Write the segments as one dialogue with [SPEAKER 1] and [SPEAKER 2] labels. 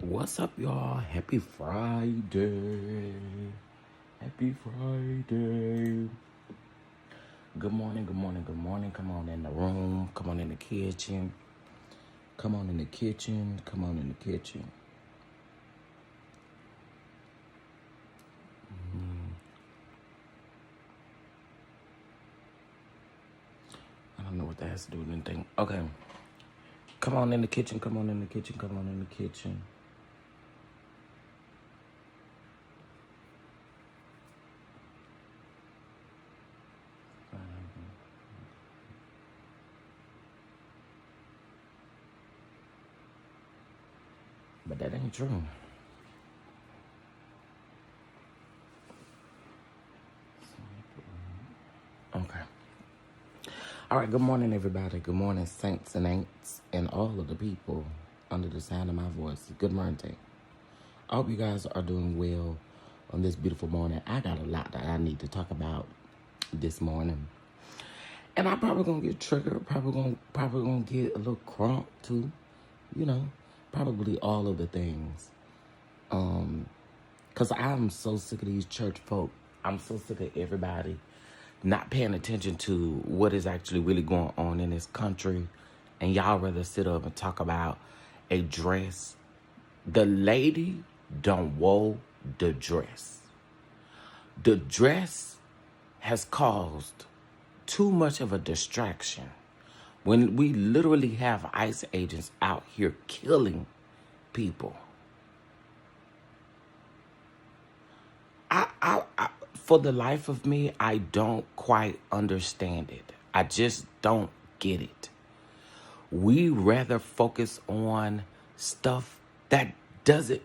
[SPEAKER 1] What's up, y'all? Happy Friday. Happy Friday. Good morning, good morning, good morning. Come on in the room. Come on in the kitchen. Come on in the kitchen. Come on in the kitchen. I don't know what that has to do with anything. Okay. Come on in the kitchen. Come on in the kitchen. Come on in the kitchen. But that ain't true. Okay. All right, good morning, everybody. Good morning, saints and ain'ts, and all of the people under the sound of my voice. Good morning. I hope you guys are doing well on this beautiful morning. I got a lot that I need to talk about this morning. And I'm probably going to get triggered, probably gonna get a little crunk too, probably all of the things. Because I'm so sick of these church folk. I'm so sick of everybody not paying attention to what is actually really going on in this country. And y'all rather sit up and talk about a dress. The lady don't wore the dress. The dress has caused too much of a distraction when we literally have ICE agents out here killing people. For the life of me, I don't quite understand it. I just don't get it. We rather focus on stuff that doesn't...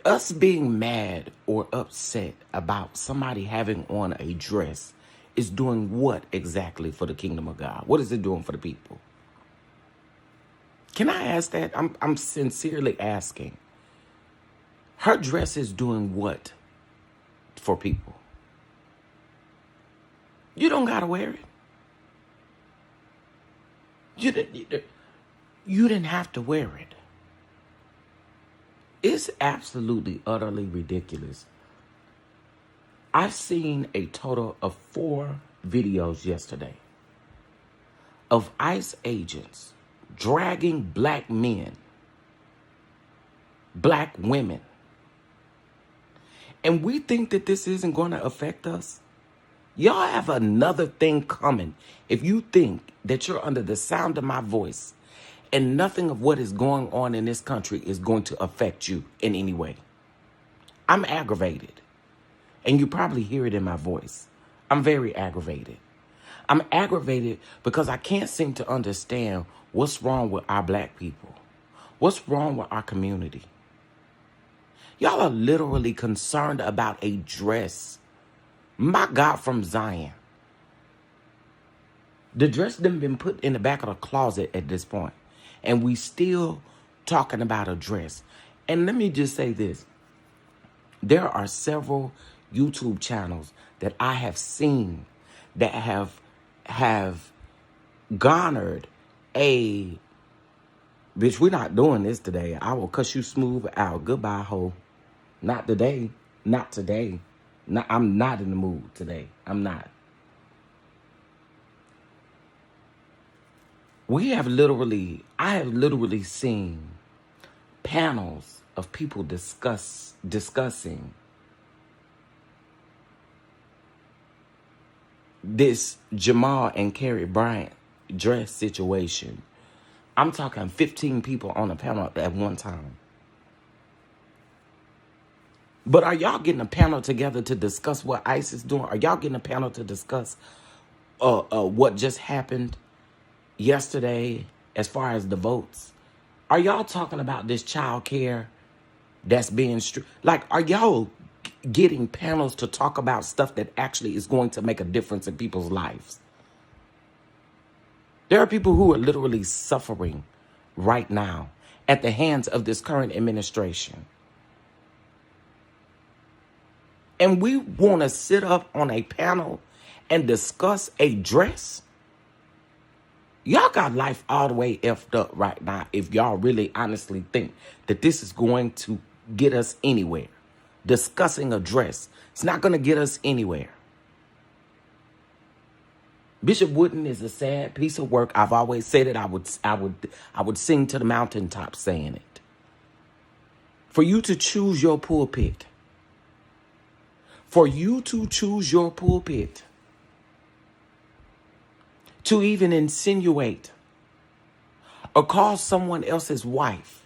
[SPEAKER 1] Us being mad or upset about somebody having on a dress is doing what exactly for the kingdom of God? What is it doing for the people? Can I ask that? I'm sincerely asking. Her dress is doing what for people? You don't gotta wear it. You didn't have to wear it. It's absolutely, utterly ridiculous. I've seen a total of 4 videos yesterday of ICE agents dragging black men, black women. And we think that this isn't going to affect us. Y'all have another thing coming if you think that you're under the sound of my voice and nothing of what is going on in this country is going to affect you in any way. I'm aggravated. And you probably hear it in my voice. I'm very aggravated. I'm aggravated because I can't seem to understand what's wrong with our black people. What's wrong with our community? Y'all are literally concerned about a dress. My God, from Zion. The dress done been put in the back of the closet at this point. And we still talking about a dress. And let me just say this. There are several YouTube channels that I have seen that have garnered a... Bitch, we're not doing this today. I will cuss you smooth out. Goodbye, ho. Not today. Not today. No, I'm not in the mood today. I'm not. I have literally seen panels of people discussing this Jamal and Carrie Bryant dress situation. I'm talking 15 people on a panel at one time. But are y'all getting a panel together to discuss what ICE is doing? Are y'all getting a panel to discuss what just happened yesterday as far as the votes? Are y'all talking about this child care that's being... are y'all getting panels to talk about stuff that actually is going to make a difference in people's lives? There are people who are literally suffering right now at the hands of this current administration. And we want to sit up on a panel and discuss a dress? Y'all got life all the way effed up right now if y'all really honestly think that this is going to get us anywhere. Discussing a dress. It's not going to get us anywhere. Bishop Wooden is a sad piece of work. I've always said it. I would sing to the mountaintop saying it. For you to choose your pulpit. For you to choose your pulpit. To even insinuate or call someone else's wife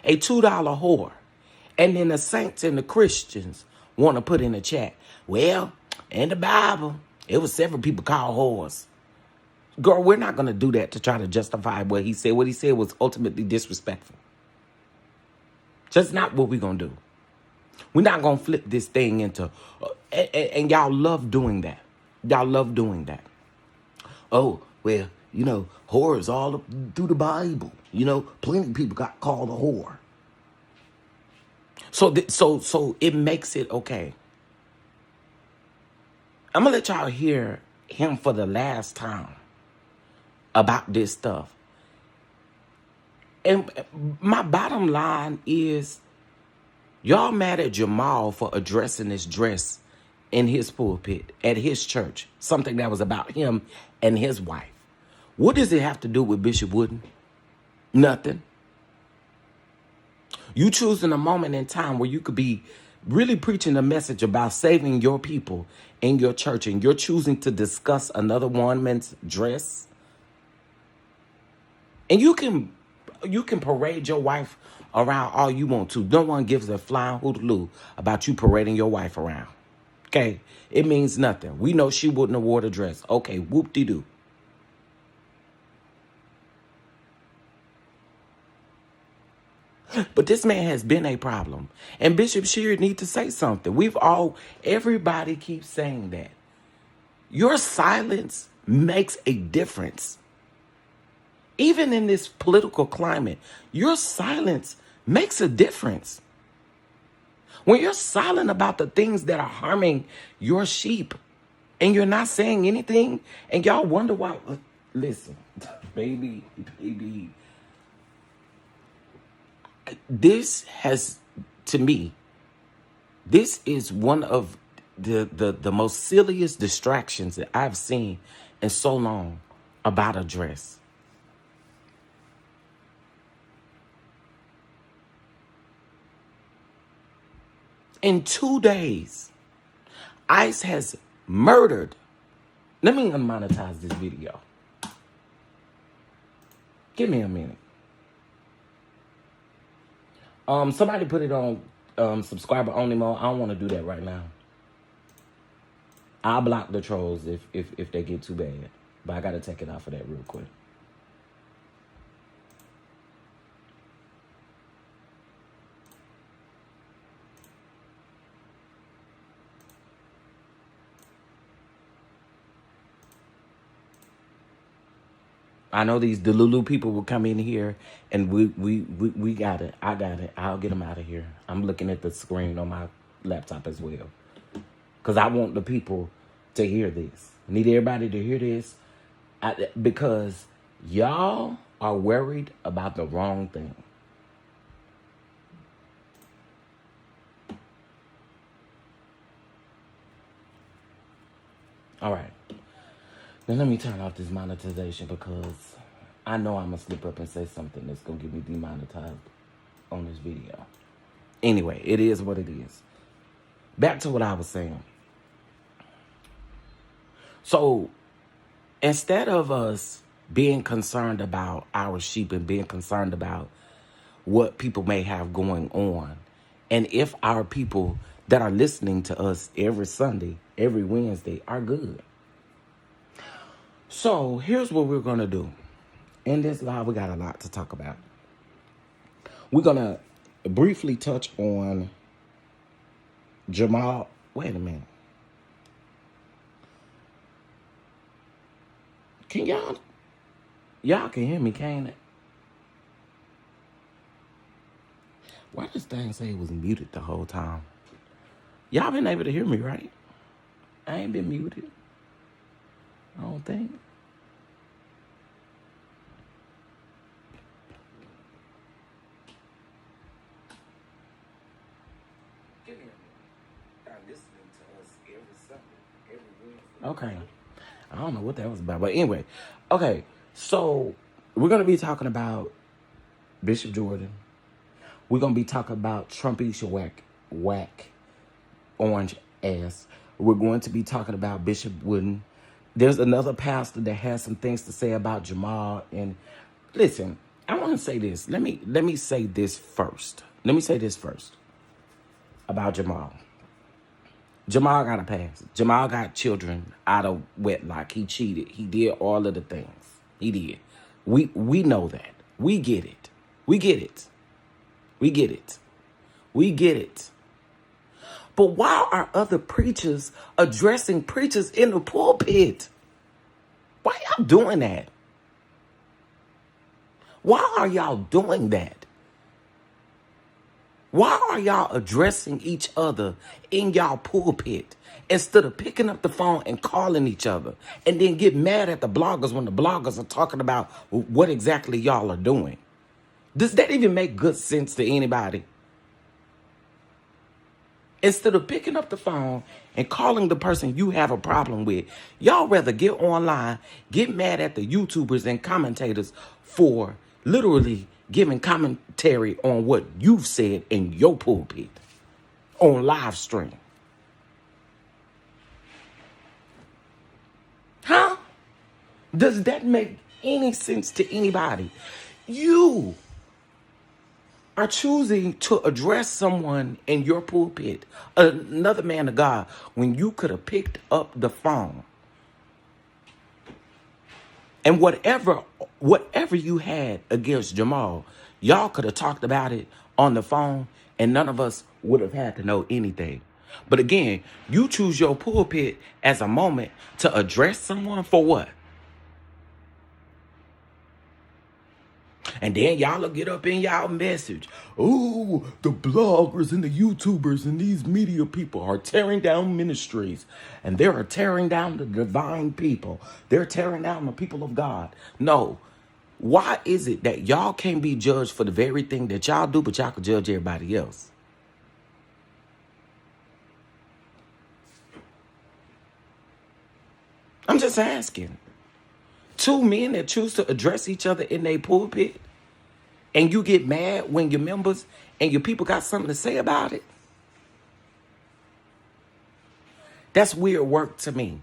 [SPEAKER 1] a $2 whore. And then the saints and the Christians want to put in the chat, well, in the Bible, it was several people called whores. Girl, we're not going to do that to try to justify what he said. What he said was ultimately disrespectful. Just not what we're going to do. We're not going to flip this thing into, and y'all love doing that. Y'all love doing that. Oh, well, you know, whore is all up through the Bible. You know, plenty of people got called a whore. So it makes it okay. I'm going to let y'all hear him for the last time about this stuff. And my bottom line is, y'all mad at Jamal for addressing this dress in his pulpit at his church. Something that was about him and his wife. What does it have to do with Bishop Wooden? Nothing. You choosing a moment in time where you could be really preaching a message about saving your people in your church, and you're choosing to discuss another woman's dress. And you can parade your wife around all you want to. No one gives a flying hootaloo about you parading your wife around. Okay? It means nothing. We know she wouldn't have wore the dress. Okay, whoop-de-doo. But this man has been a problem. And Bishop Sheard needs to say something. Everybody keeps saying that. Your silence makes a difference. Even in this political climate, your silence makes a difference. When you're silent about the things that are harming your sheep and you're not saying anything and y'all wonder why, listen, baby, this has, to me, this is one of the most silliest distractions that I've seen in so long about a dress. In 2 days, ICE has murdered. Let me unmonetize this video. Give me a minute. Somebody put it on subscriber only mode. I don't want to do that right now. I'll block the trolls if they get too bad. But I got to take it off of that real quick. I know these Delulu people will come in here, and we got it. I got it. I'll get them out of here. I'm looking at the screen on my laptop as well, because I want the people to hear this. I need everybody to hear this, because y'all are worried about the wrong thing. All right. Now let me turn off this monetization, because I know I'm going to slip up and say something that's going to get me demonetized on this video. Anyway, it is what it is. Back to what I was saying. So instead of us being concerned about our sheep and being concerned about what people may have going on, and if our people that are listening to us every Sunday, every Wednesday are good. So here's what we're going to do. In this live, we got a lot to talk about. We're going to briefly touch on Jamal. Wait a minute. Can y'all can hear me, can't it? Why does thing say it was muted the whole time? Y'all been able to hear me, right? I ain't been muted. I don't think. Give me a minute. I'm listening to us every Sunday, every Wednesday. Okay. I don't know what that was about. But anyway. Okay. So, we're going to be talking about Bishop Jordan. We're going to be talking about Trumisha whack orange ass. We're going to be talking about Bishop Wooden. There's another pastor that has some things to say about Jamal. And listen, I want to say this. Let me say this first. Let me say this first about Jamal. Jamal got a pass. Jamal got children out of wedlock. He cheated. He did all of the things. He did. We know that. We get it. We get it. We get it. We get it. But why are other preachers addressing preachers in the pulpit? Why y'all doing that? Why are y'all doing that? Why are y'all addressing each other in y'all pulpit instead of picking up the phone and calling each other and then get mad at the bloggers when the bloggers are talking about what exactly y'all are doing? Does that even make good sense to anybody? Instead of picking up the phone and calling the person you have a problem with, y'all rather get online, get mad at the YouTubers and commentators for literally giving commentary on what you've said in your pulpit on live stream. Huh? Does that make any sense to anybody? You are choosing to address someone in your pulpit, another man of God, when you could have picked up the phone. And whatever you had against Jamal, y'all could have talked about it on the phone and none of us would have had to know anything. But again, you choose your pulpit as a moment to address someone for what? And then y'all will get up in y'all message. Oh, the bloggers and the YouTubers and these media people are tearing down ministries. And they are tearing down the divine people. They're tearing down the people of God. No. Why is it that y'all can't be judged for the very thing that y'all do, but y'all can judge everybody else? I'm just asking. Two men that choose to address each other in their pulpit, and you get mad when your members and your people got something to say about it? That's weird work to me.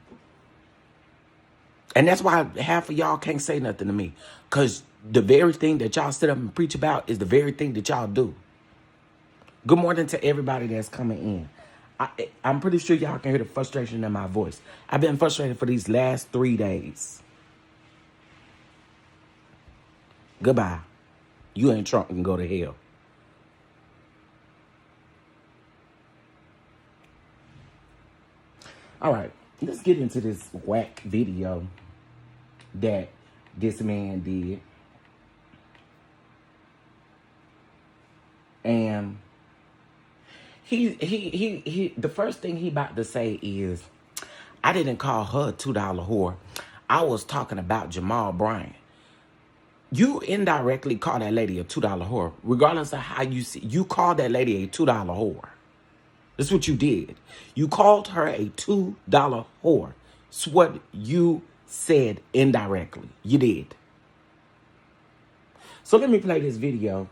[SPEAKER 1] And that's why half of y'all can't say nothing to me. Because the very thing that y'all sit up and preach about is the very thing that y'all do. Good morning to everybody that's coming in. I'm pretty sure y'all can hear the frustration in my voice. I've been frustrated for these last 3 days. Goodbye. You ain't Trump and go to hell. All right, let's get into this whack video that this man did. And he the first thing he about to say is, I didn't call her a $2 whore. I was talking about Jamal Bryant. You indirectly call that lady a $2 whore, regardless of how you see. You called that lady a $2 whore. That's what you did. You called her a $2 whore. It's what you said indirectly. You did. So let me play this video.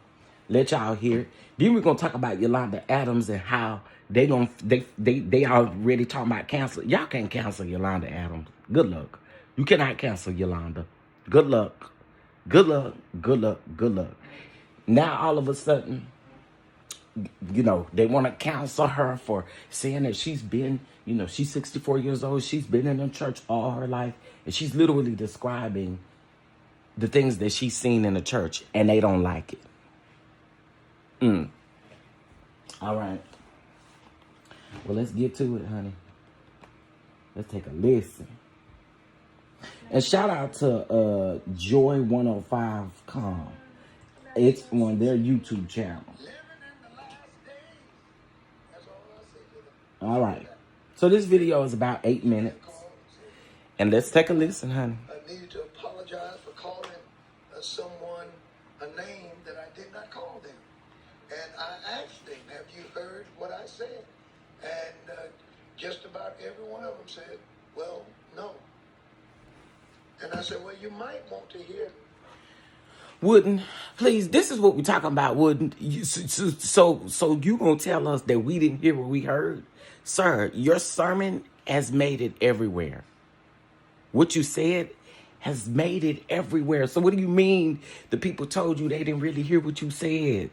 [SPEAKER 1] Let y'all hear it. Then we're gonna talk about Yolanda Adams and how they already talking about cancel. Y'all can't cancel Yolanda Adams. Good luck. You cannot cancel Yolanda. Good luck. Good luck, good luck, good luck. Now, all of a sudden, you know, they want to counsel her for saying that she's been, you know, she's 64 years old. She's been in the church all her life. And she's literally describing the things that she's seen in the church. And they don't like it. All right. Well, let's get to it, honey. Let's take a listen. And shout out to Joy105.com. It's on their YouTube channel. All right. So this video is about 8 minutes. And let's take a listen, honey.
[SPEAKER 2] I needed to apologize for calling someone a name that I did not call them. And I asked them, have you heard what I I said? And just about every one of them said, well, no. And I said, well, you might want to hear.
[SPEAKER 1] Wouldn't, please, this is what we're talking about, wouldn't you? So you gonna tell us that we didn't hear what we heard? Sir, your sermon has made it everywhere. What you said has made it everywhere. So what do you mean the people told you they didn't really hear what you said?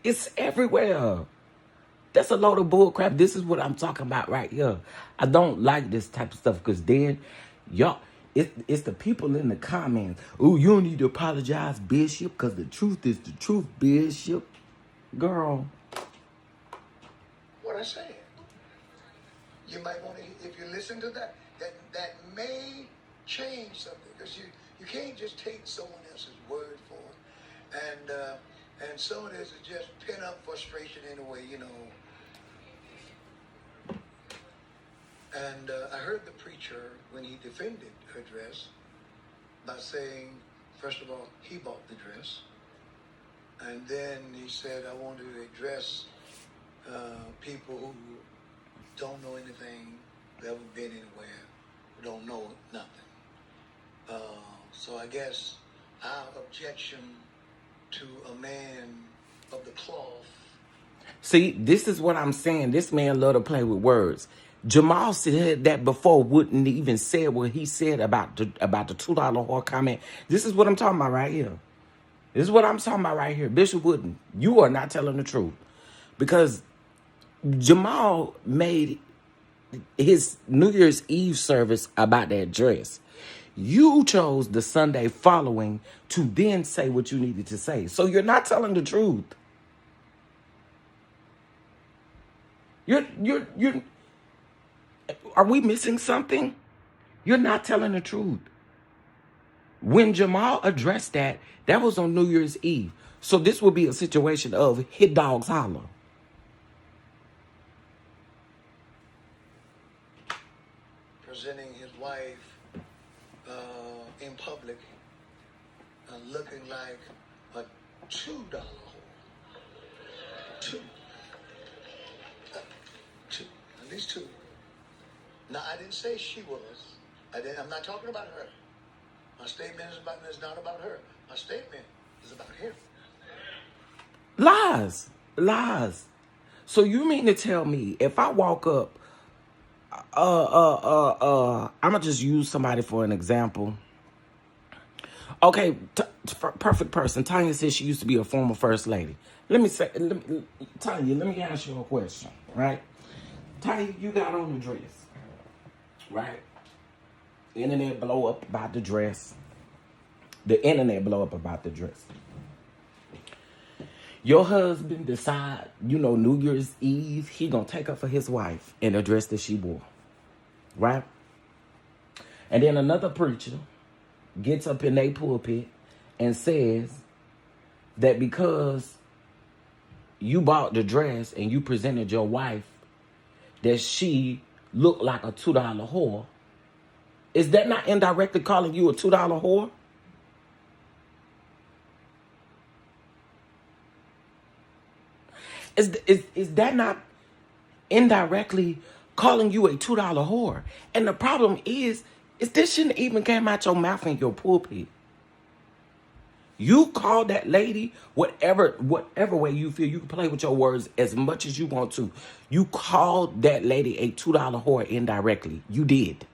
[SPEAKER 1] It's everywhere. That's a load of bull crap. This is what I'm talking about right here. I don't like this type of stuff because then y'all, it's the people in the comments. Oh, you don't need to apologize, Bishop, because the truth is the truth, Bishop. Girl.
[SPEAKER 2] What I said. You might want to, if you listen to that may change something, because you can't just take someone else's word for it. And some of this is just pent up frustration in a way, you know. And I heard the preacher, when he defended her dress, by saying, first of all, he bought the dress. And then he said, I want to address people who don't know anything, never been anywhere, who don't know nothing. So I guess our objection to a man of the cloth.
[SPEAKER 1] See, this is what I'm saying. This man love to play with words. Jamal said that before, wouldn't even say what he said about the $2 whore comment. This is what I'm talking about right here. This is what I'm talking about right here. Bishop Wooden, you are not telling the truth. Because Jamal made his New Year's Eve service about that dress. You chose the Sunday following to then say what you needed to say. So you're not telling the truth. Are we missing something? You're not telling the truth. When Jamal addressed that was on New Year's Eve. So this would be a situation of hit dogs holler.
[SPEAKER 2] Presenting his wife in public looking like a $2 whore. Two. At least two. Now, I didn't say she was. I'm not talking about her. My statement is not about her. My statement is about him.
[SPEAKER 1] Lies. So you mean to tell me if I walk up, I'm gonna just use somebody for an example. Okay, perfect person. Tanya says she used to be a former first lady. Tanya, let me ask you a question, right? Tanya, you got on the dress, right? The internet blow up about the dress. Your husband decide, New Year's Eve, he gonna take her for his wife in a dress that she wore, right? And then another preacher gets up in their pulpit and says that because you bought the dress and you presented your wife that she looked like a $2 whore. Is that not indirectly calling you a $2 whore? Is that not indirectly calling you a $2 whore? And the problem is this shouldn't even came out your mouth in your pulpit. You call that lady whatever way you feel. You can play with your words as much as you want to. You called that lady a $2 whore indirectly. You did.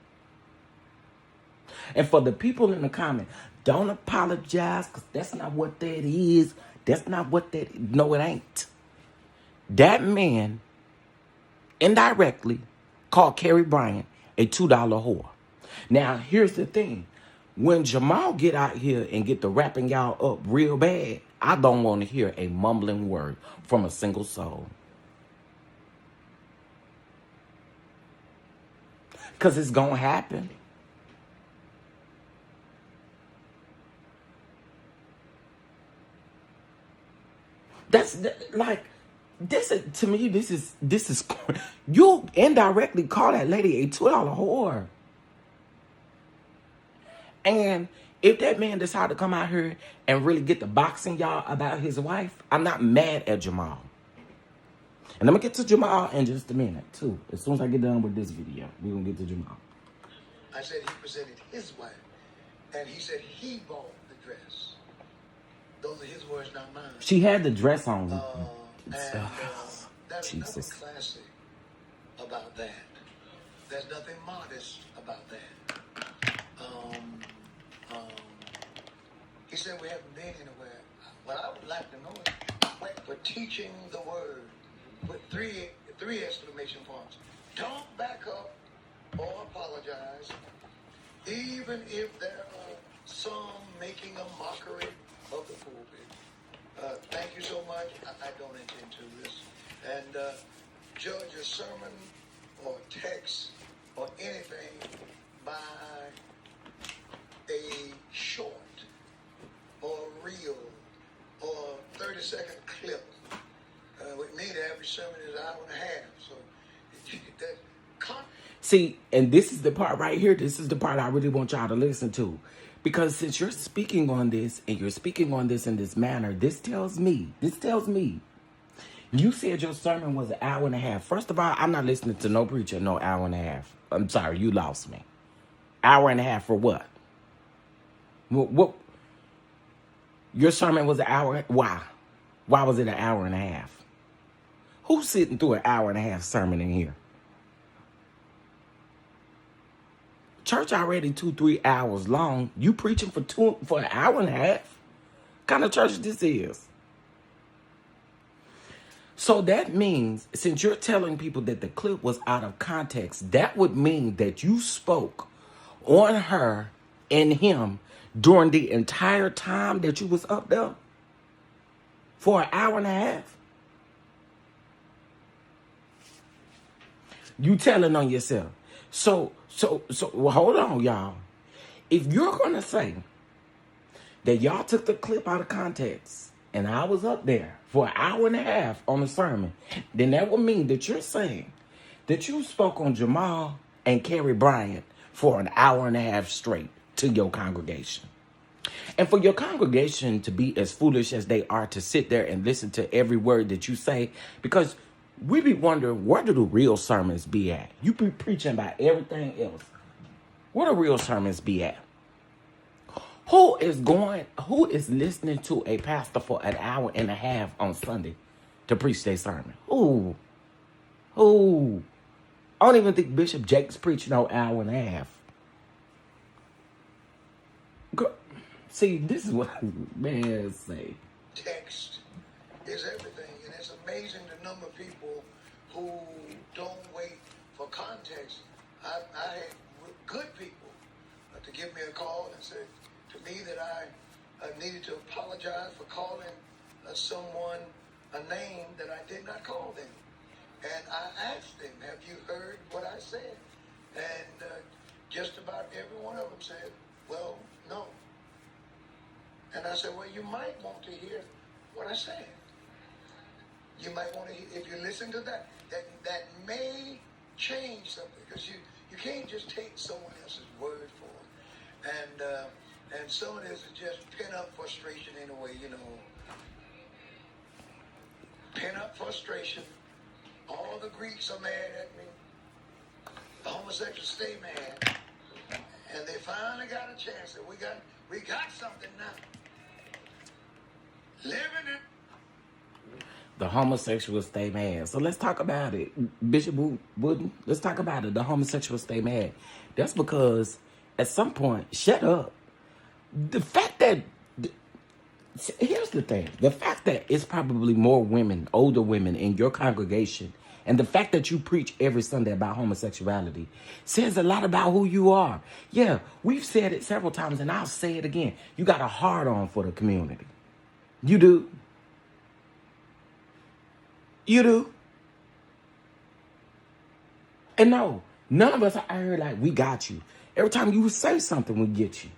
[SPEAKER 1] And for the people in the comment, don't apologize because that's not what that is. No, it ain't. That man indirectly called Carrie Bryant a $2 whore. Now, here's the thing. When Jamal get out here and get to wrapping y'all up real bad, I don't want to hear a mumbling word from a single soul. Because it's going to happen. To me, this is, you indirectly call that lady a $2 whore. And if that man decide to come out here and really get the boxing y'all about his wife, I'm not mad at Jamal. And I'm going to get to Jamal in just a minute, too. As soon as I get done with this video, we're going to get to Jamal.
[SPEAKER 2] I said he presented his wife, and he said he bought the dress. Those are his words, not mine.
[SPEAKER 1] She had the dress on.
[SPEAKER 2] There's
[SPEAKER 1] Jesus.
[SPEAKER 2] nothing classy about that. There's nothing modest about that. He said we haven't been anywhere. Well, I would like to know it. For teaching the word with three exclamation points. Don't back up or apologize, even if there are some making a mockery of the pulpit. Thank you so much. I don't intend to this. And judge a sermon or text or anything by a short or reel or 30-second clip. With me, the average sermon is an hour and a half. So
[SPEAKER 1] see, and this is the part right here. This is the part I really want y'all to listen to. Because since you're speaking on this and you're speaking on this in this manner, this tells me, you said your sermon was an hour and a half. First of all, I'm not listening to no preacher, no hour and a half. I'm sorry, you lost me. Hour and a half for what? What? Your sermon was an hour. Why? Why was it an hour and a half? Who's sitting through an hour and a half sermon in here? Church already 2-3 hours long. You preaching for an hour and a half? What kind of church this is? So that means, since you're telling people that the clip was out of context, that would mean that you spoke on her and him during the entire time that you was up there for an hour and a half. You telling on yourself. So, well, hold on, y'all. If you're going to say that y'all took the clip out of context and I was up there for an hour and a half on the sermon, then that would mean that you're saying that you spoke on Jamal and Carrie Bryant for an hour and a half straight to your congregation. And for your congregation to be as foolish as they are to sit there and listen to every word that you say, because we be wondering, where do the real sermons be at? You be preaching about everything else. Where do real sermons be at? Who is listening to a pastor for an hour and a half on Sunday to preach their sermon? Who? I don't even think Bishop Jakes preached no hour and a half. See, this is what man say.
[SPEAKER 2] Text is everything, and it's amazing the number of people who don't wait for context. I had good people to give me a call and say to me that I needed to apologize for calling someone a name that I did not call them. And I asked them, have you heard what I said? And just about every one of them said, well, no. And I said, well, you might want to hear what I said. You might want to hear, if you listen to that may change something, because you can't just take someone else's word for it. And some of this is just pent-up frustration anyway, you know. Pent-up frustration. All the Greeks are mad at me. The homosexuals stay mad. And they finally got a chance that we got something now. Living it.
[SPEAKER 1] The homosexuals stay mad. So let's talk about it. Bishop Wooden, let's talk about it. The homosexuals stay mad. That's because at some point, shut up. The fact that, here's the thing. The fact that it's probably more women, older women in your congregation, and the fact that you preach every Sunday about homosexuality says a lot about who you are. Yeah, we've said it several times, and I'll say it again. You got a hard-on for the community. You do. You do. And no, none of us are here like, we got you. Every time you say something, we get you.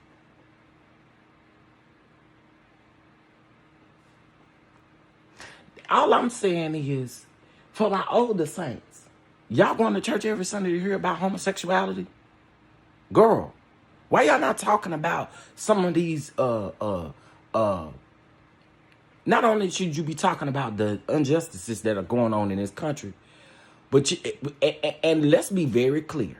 [SPEAKER 1] All I'm saying is, for my older saints, y'all going to church every Sunday to hear about homosexuality? Girl, why y'all not talking about some of these Not only should you be talking about the injustices that are going on in this country, but and let's be very clear.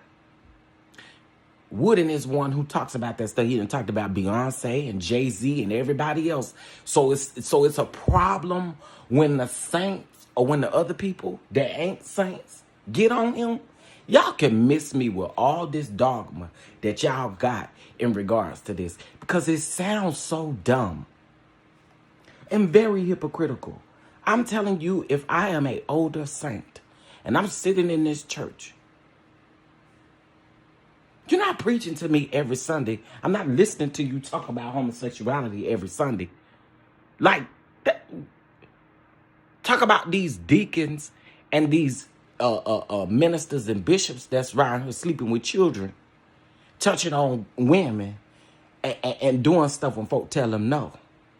[SPEAKER 1] Wooden is one who talks about that stuff. He done talked about Beyonce and Jay-Z and everybody else. So it's a problem when the saints or when the other people that ain't saints get on him. Y'all can miss me with all this dogma that y'all got in regards to this because it sounds so dumb and very hypocritical. I'm telling you, if I am an older saint and I'm sitting in this church, you're not preaching to me every Sunday. I'm not listening to you talk about homosexuality every Sunday. Like, talk about these deacons and these ministers and bishops that's around here sleeping with children, touching on women, and doing stuff when folk tell them no.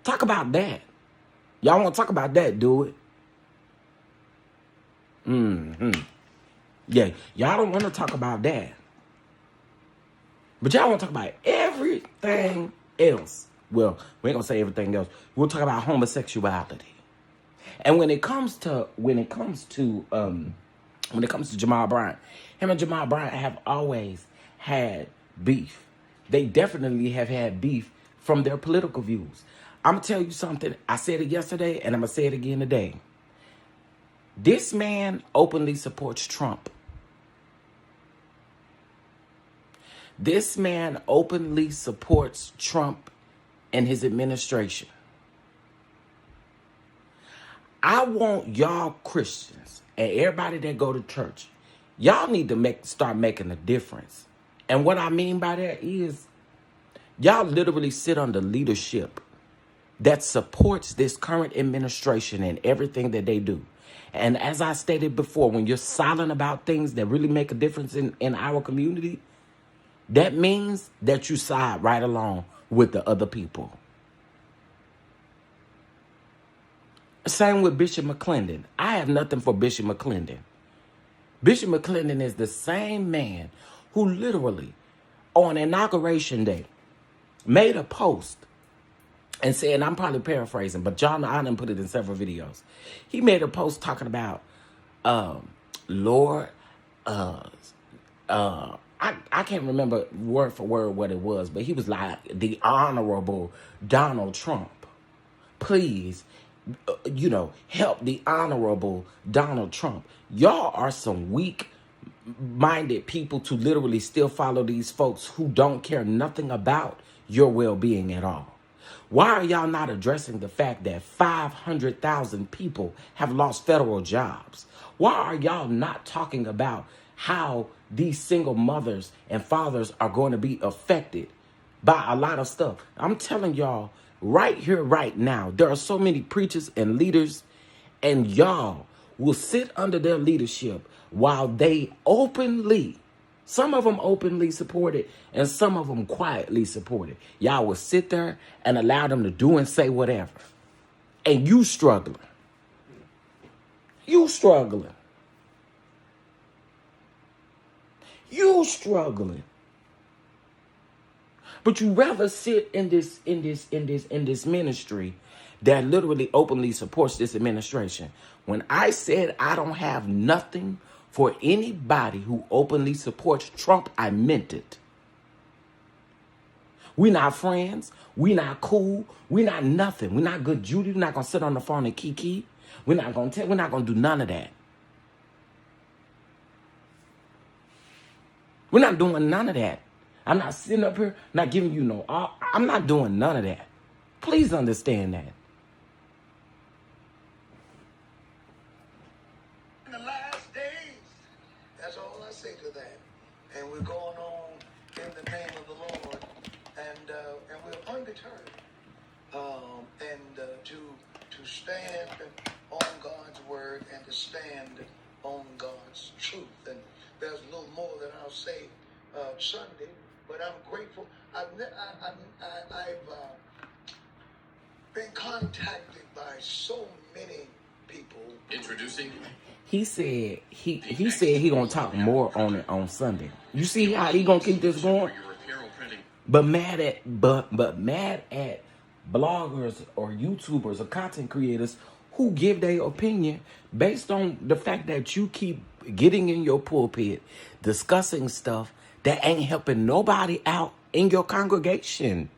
[SPEAKER 1] Talk about that. Y'all want to talk about that, do it. Yeah, y'all don't want to talk about that. But y'all want to talk about everything else. Well, we ain't gonna say everything else. We'll talk about homosexuality. And when it comes to Jamal Bryant, him and Jamal Bryant have always had beef. They definitely have had beef from their political views. I'm gonna tell you something. I said it yesterday, and I'm gonna say it again today. This man openly supports Trump. This man openly supports Trump and his administration. I want y'all Christians and everybody that go to church, y'all need to start making a difference. And what I mean by that is y'all literally sit under leadership that supports this current administration and everything that they do. And as I stated before, when you're silent about things that really make a difference in our community, that means that you side right along with the other people. Same with Bishop McClendon. I have nothing for Bishop McClendon. Bishop McClendon is the same man who literally, on Inauguration Day, made a post and said, and I'm probably paraphrasing, but John Allen put it in several videos. He made a post talking about, Lord, I can't remember word for word what it was, but he was like, the Honorable Donald Trump. Please, help the Honorable Donald Trump. Y'all are some weak-minded people to literally still follow these folks who don't care nothing about your well-being at all. Why are y'all not addressing the fact that 500,000 people have lost federal jobs? Why are y'all not talking about how these single mothers and fathers are going to be affected by a lot of stuff? I'm telling y'all right here, right now, there are so many preachers and leaders, and y'all will sit under their leadership while they openly, some of them openly support it, and some of them quietly support it. Y'all will sit there and allow them to do and say whatever. And you struggling. You struggling. You struggling. But you rather sit in this ministry that literally openly supports this administration. When I said I don't have nothing for anybody who openly supports Trump, I meant it. We're not friends. We're not cool. We're not nothing. We're not good Judy. We're not gonna sit on the phone and kiki. We're not gonna do none of that. We're not doing none of that. I'm not sitting up here, not giving you no, I'm not doing none of that. Please understand that.
[SPEAKER 2] In the last days, that's all I say to that. And we're going on in the name of the Lord, and we're undeterred. To stand on God's word and to stand on God's truth. And there's a little more that I'll say Sunday, but I'm grateful. I've been contacted by so many people. Introducing.
[SPEAKER 1] He said he gonna talk more on it on Sunday. You see how he gonna keep this going? But mad at bloggers or YouTubers or content creators who give their opinion based on the fact that you keep getting in your pulpit, discussing stuff that ain't helping nobody out in your congregation.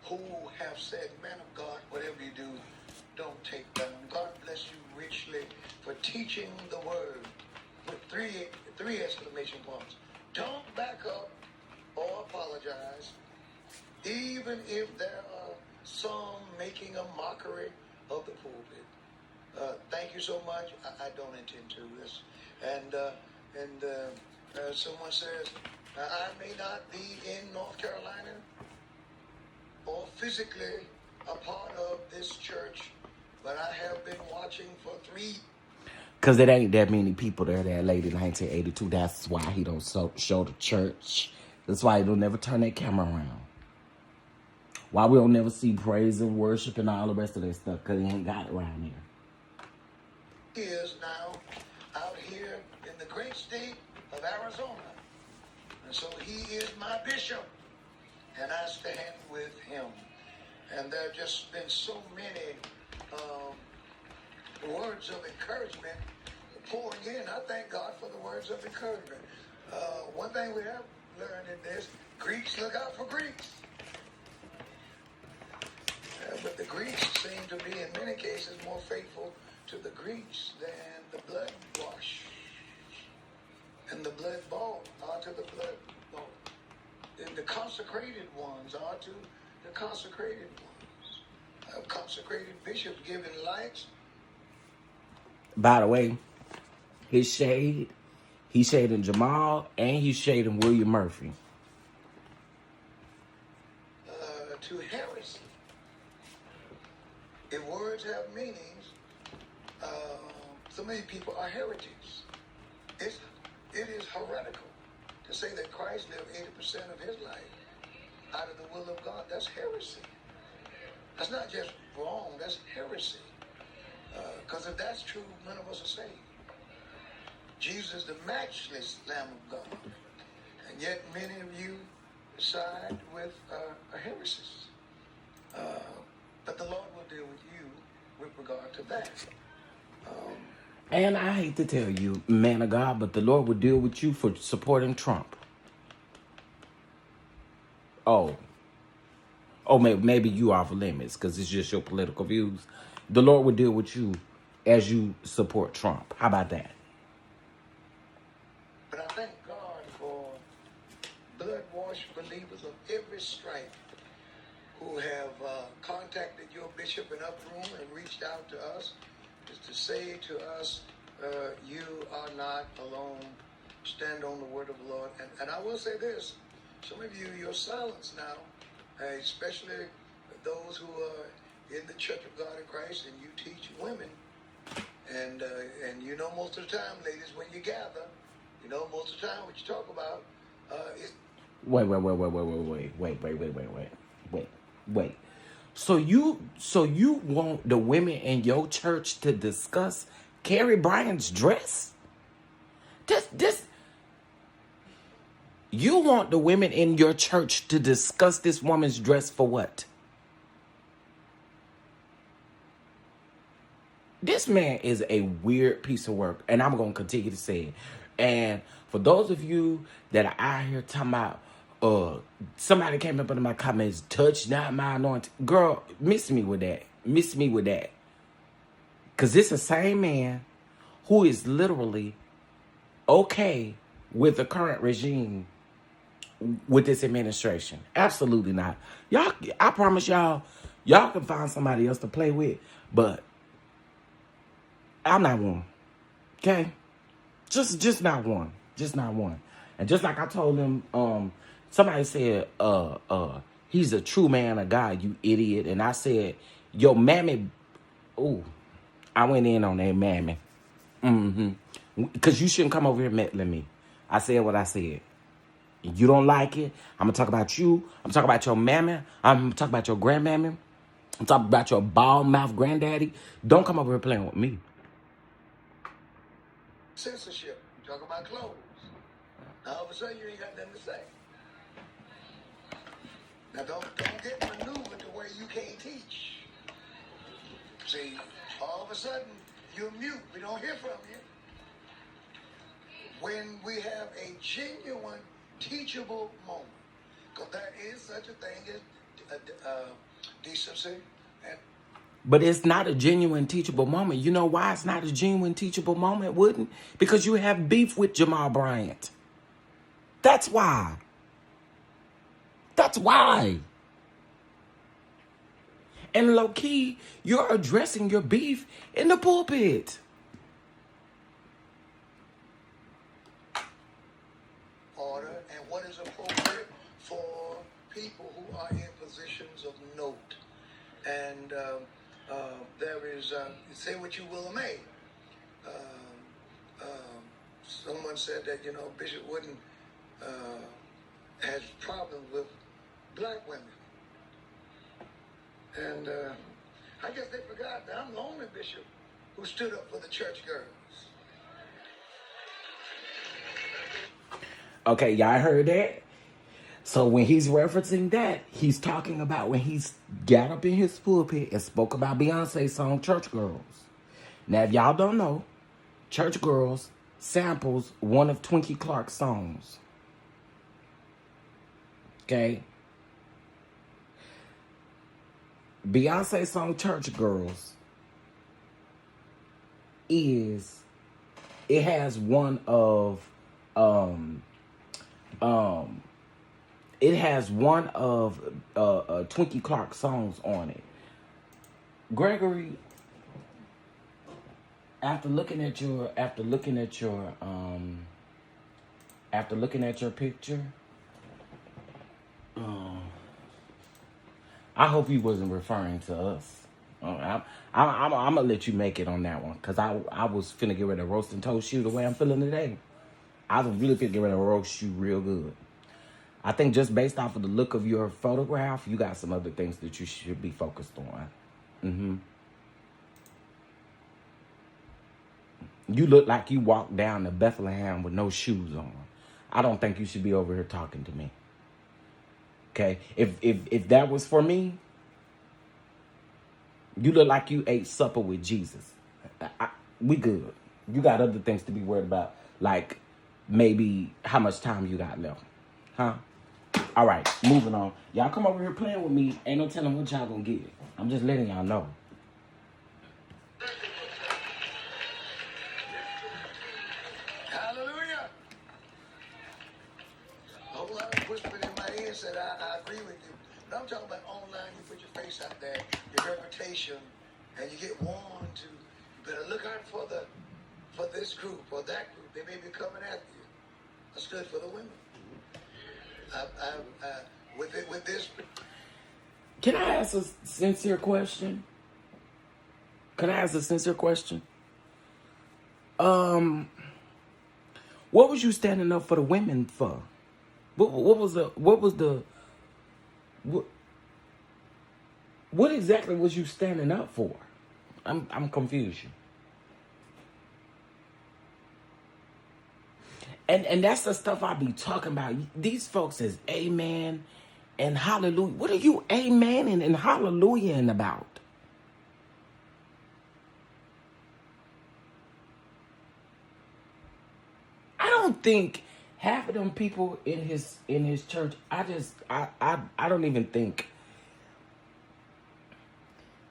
[SPEAKER 2] Who have said, man of God, whatever you do, don't take down. God bless you richly for teaching the word with three exclamation points. Don't back up or apologize, even if there are some making a mockery of the pulpit. Thank you so much. I don't intend to this. And someone says, I may not be in North Carolina or physically a part of this church, but I have been watching for 3.
[SPEAKER 1] Because it ain't that many people there that late in 1982. That's why he don't show the church. That's why he don't never turn that camera around. Why we don't never see praise and worship and all the rest of that stuff, because he ain't got it around here.
[SPEAKER 2] He is now out here in the great state of Arizona. And so he is my bishop. And I stand with him. And there have just been so many words of encouragement pouring in. I thank God for the words of encouragement. One thing we have learned in this, Greeks, look out for Greeks. But the Greeks seem to be, in many cases, more faithful to the Greeks than the blood wash and the blood bought are to the blood bought. And the consecrated ones are to the consecrated ones. Consecrated bishops giving lights.
[SPEAKER 1] By the way, his shade, he's shading Jamal and he's shading William Murphy.
[SPEAKER 2] To heresy. If words have meanings, so many people are heretics. It is heretical to say that Christ lived 80% of his life out of the will of God. That's heresy. That's not just wrong, that's heresy. Because if that's true, none of us are saved. Jesus is the matchless Lamb of God. And yet many of you side with heresies. But the Lord will deal with you with regard to that.
[SPEAKER 1] And I hate to tell you, man of God, but the Lord will deal with you for supporting Trump. Oh, maybe you off limits because it's just your political views. The Lord will deal with you as you support Trump. How about that?
[SPEAKER 2] But I thank God for blood-washed believers of every stripe who have contacted your bishop in upper room and reached out to us, is to say to us, you are not alone. Stand on the word of the Lord. And I will say this, some of you, you're silenced now, especially those who are in the Church of God in Christ and you teach women. And you know most of the time, ladies, when you gather, you know most of the time what you talk about is... Wait.
[SPEAKER 1] So you want the women in your church to discuss Carrie Bryant's dress? This you want the women in your church to discuss this woman's dress for what? This man is a weird piece of work, and I'm going to continue to say it. And for those of you that are out here talking about, somebody came up under my comments, touch not my anointing. Girl, miss me with that. Because it's the same man who is literally okay with the current regime with this administration. Absolutely not. Y'all, I promise y'all can find somebody else to play with, but I'm not one. Okay? Just not one. Just not one. And just like I told him, somebody said, he's a true man of God, you idiot. And I said, yo, mammy, ooh, I went in on that mammy. Because you shouldn't come over here meddling me. I said what I said. You don't like it, I'm going to talk about you. I'm talking about your mammy. I'm going to talk about your grandmammy. I'm talking about your bald-mouth granddaddy. Don't come over here playing with me.
[SPEAKER 2] Censorship. Talk about clothes. Now all of a sudden you ain't got nothing to say. Now don't get maneuvered to where you can't teach. See, all of a sudden you're mute. We don't hear from you. When we have a genuine teachable moment, because there is such a thing as decency.
[SPEAKER 1] But it's not a genuine teachable moment. You know why it's not a genuine teachable moment, Wouldn't? Because you have beef with Jamal Bryant. That's why. That's why. And low key, you're addressing your beef in the pulpit.
[SPEAKER 2] Order and what is appropriate for people who are in positions of note. And there is, say what you will, may. Someone said that, Bishop Wooden has problems with black women. And I guess they forgot that I'm the only bishop who stood up for the church girls.
[SPEAKER 1] Okay, y'all heard that? So when he's referencing that, he's talking about when he's got up in his pulpit and spoke about Beyonce's song, Church Girls. Now, if y'all don't know, Church Girls samples one of Twinkie Clark's songs. Okay? Beyonce's song, Church Girls, it has one of Twinkie Clark songs on it. Gregory, after looking at your picture, I hope you wasn't referring to us. I'm gonna let you make it on that one, cause I was finna get ready to roast and toast you the way I'm feeling today. I was really finna get ready to roast you real good. I think just based off of the look of your photograph, you got some other things that you should be focused on. You look like you walked down to Bethlehem with no shoes on. I don't think you should be over here talking to me. Okay? If that was for me, you look like you ate supper with Jesus. We good. You got other things to be worried about, like maybe how much time you got left. Huh? All right, moving on. Y'all come over here playing with me. Ain't no telling what y'all gonna get. I'm just letting y'all know.
[SPEAKER 2] Hallelujah. A whole lot of whispering in my ear said, I agree with you. But I'm talking about online. You put your face out there, your reputation, and you get warned to, you better look out for this group or that group. They may be coming after you. I stood for the women. With this.
[SPEAKER 1] Can I ask a sincere question? What was you standing up for the women for? What exactly was you standing up for? I'm confused. And that's the stuff I be talking about. These folks is amen and hallelujah. What are you amening and hallelujahing about? I don't think half of them people in his church, I don't even think.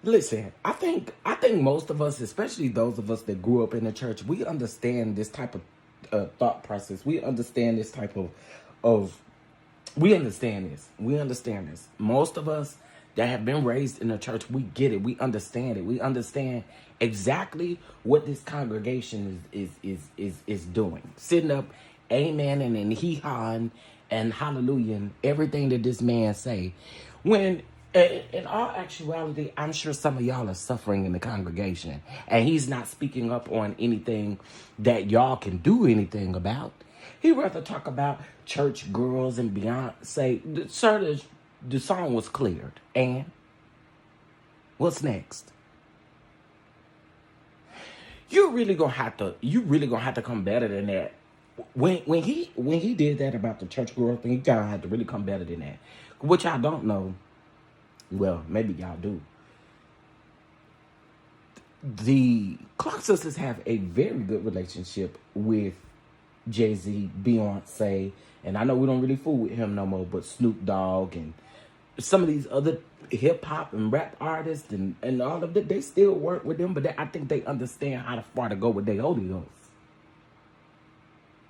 [SPEAKER 1] Listen, I think most of us, especially those of us that grew up in the church, we understand this type of thought process. We understand this type of we understand this. Most of us that have been raised in the church, we get it. We understand it. We understand exactly what this congregation is doing. Sitting up, amen, and hee-hawing and hallelujah and everything that this man say. When in all actuality, I'm sure some of y'all are suffering in the congregation, and he's not speaking up on anything that y'all can do anything about. He'd rather talk about church girls and Beyonce. Sir, the song was cleared. And what's next? You really gonna have to come better than that When he did that about the church girl thing, he kind of had to really come better than that. Which I don't know. Well, maybe y'all do. The Clark sisters have a very good relationship with Jay-Z, Beyonce, and I know we don't really fool with him no more, but Snoop Dogg and some of these other hip-hop and rap artists and all of that, they still work with them, but I think they understand how far to go with their audios.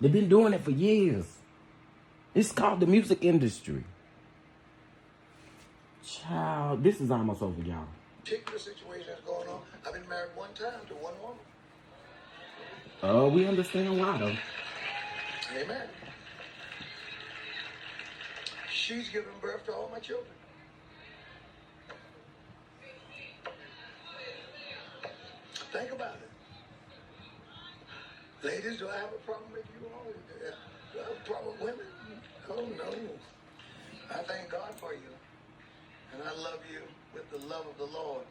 [SPEAKER 1] They've been doing it for years. It's called the music industry. Child, this is almost over, y'all.
[SPEAKER 2] Particular situation that's going on. I've been married one time to one woman.
[SPEAKER 1] We understand why, though.
[SPEAKER 2] Amen. She's given birth to all my children. Think about it. Ladies, do I have a problem with you all? Do I have a problem with women? Oh, no. I thank God for you. And I love you with the love of the Lord.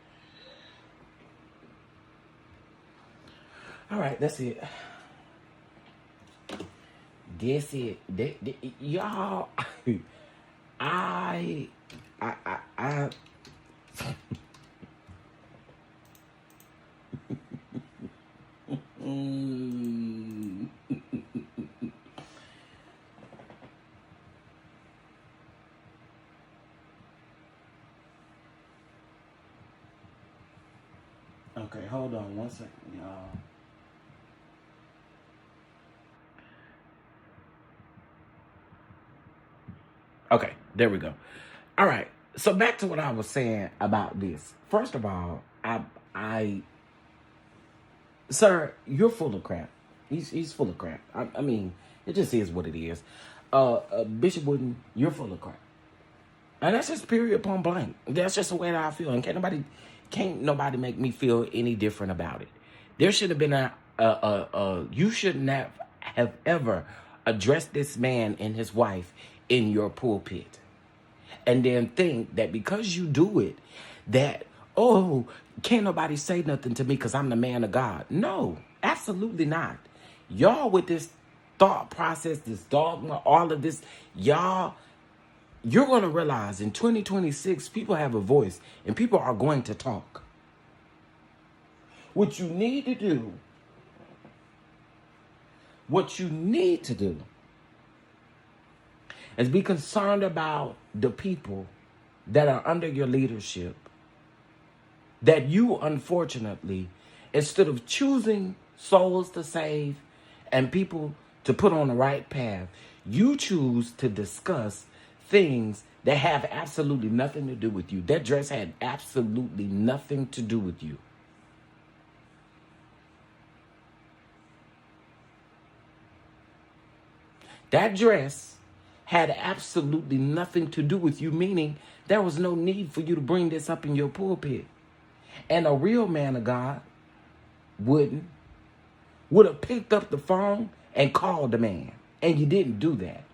[SPEAKER 1] All right, that's it. That's it. Y'all, I Okay, hold on one second, y'all. Okay, there we go. All right, so back to what I was saying about this. First of all, sir, you're full of crap. He's full of crap. I mean, it just is what it is. Bishop Wooden, you're full of crap. And that's just period point blank. That's just the way that I feel. And can't nobody make me feel any different about it. There should have been you shouldn't have ever addressed this man and his wife in your pulpit. And then think that because you do it, that, oh, can't nobody say nothing to me because I'm the man of God. No, absolutely not. Y'all with this thought process, this dogma, all of this, you're going to realize in 2026, people have a voice and people are going to talk. What you need to do is be concerned about the people that are under your leadership, that you, unfortunately, instead of choosing souls to save and people to put on the right path, you choose to discuss things that have absolutely nothing to do with you. That dress had absolutely nothing to do with you. That dress had absolutely nothing to do with you, meaning there was no need for you to bring this up in your pulpit. And a real man of God would have picked up the phone and called the man. And you didn't do that.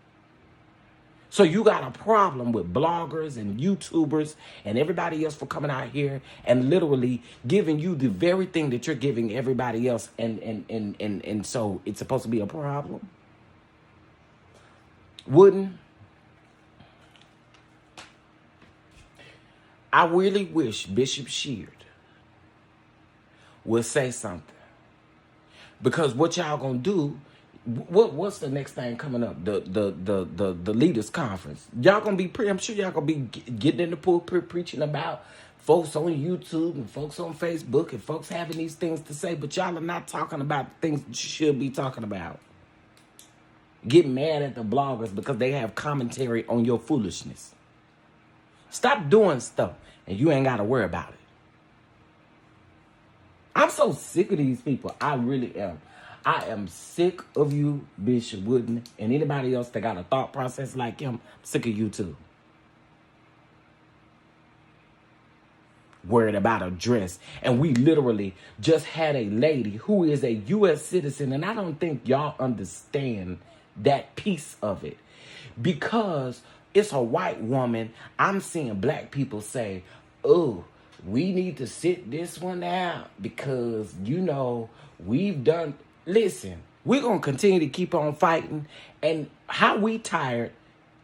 [SPEAKER 1] So you got a problem with bloggers and YouTubers and everybody else for coming out here and literally giving you the very thing that you're giving everybody else. And so it's supposed to be a problem? I really wish Bishop Sheard would say something. Because what y'all gonna do, what's the next thing coming up? The leaders conference. Y'all gonna be I'm sure y'all gonna be getting in the pulpit preaching about folks on YouTube and folks on Facebook and folks having these things to say, but y'all are not talking about the things that you should be talking about. Get mad at the bloggers because they have commentary on your foolishness. Stop doing stuff and you ain't got to worry about it. I'm so sick of these people. I really am. I am sick of you, Bishop Wooden, and anybody else that got a thought process like him. I'm sick of you too. Worried about a dress. And we literally just had a lady who is a U.S. citizen, and I don't think y'all understand that piece of it. Because it's a white woman, I'm seeing black people say, oh, we need to sit this one out because, we've done... Listen, We're going to continue to keep on fighting. And how we tired,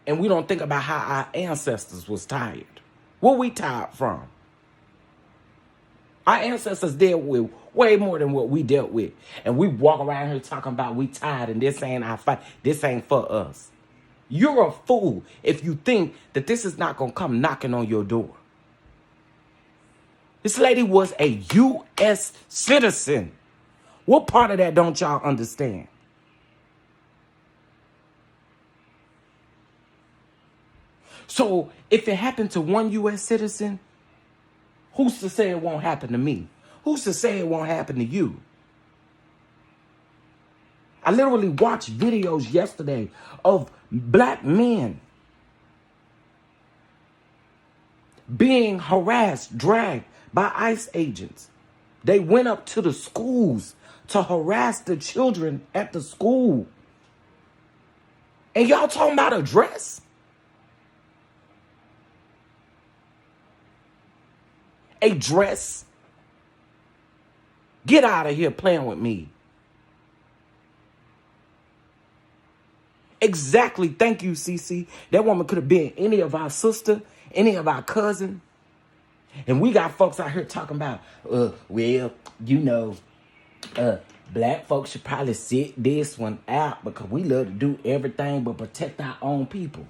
[SPEAKER 1] and we don't think about how our ancestors was tired. What we tired from? Our ancestors dealt with way more than what we dealt with. And we walk around here talking about we tired and this ain't our fight. This ain't for us. You're a fool if you think that this is not going to come knocking on your door. This lady was a U.S. citizen. What part of that don't y'all understand? So if it happened to one U.S. citizen, who's to say it won't happen to me? Who's to say it won't happen to you? I literally watched videos yesterday of black men being harassed, dragged by ICE agents. They went up to the schools to harass the children at the school. And y'all talking about a dress? A dress? Get out of here playing with me. Exactly. Thank you, CC. That woman could have been any of our sister, any of our cousin. And we got folks out here talking about, black folks should probably sit this one out because we love to do everything but protect our own people.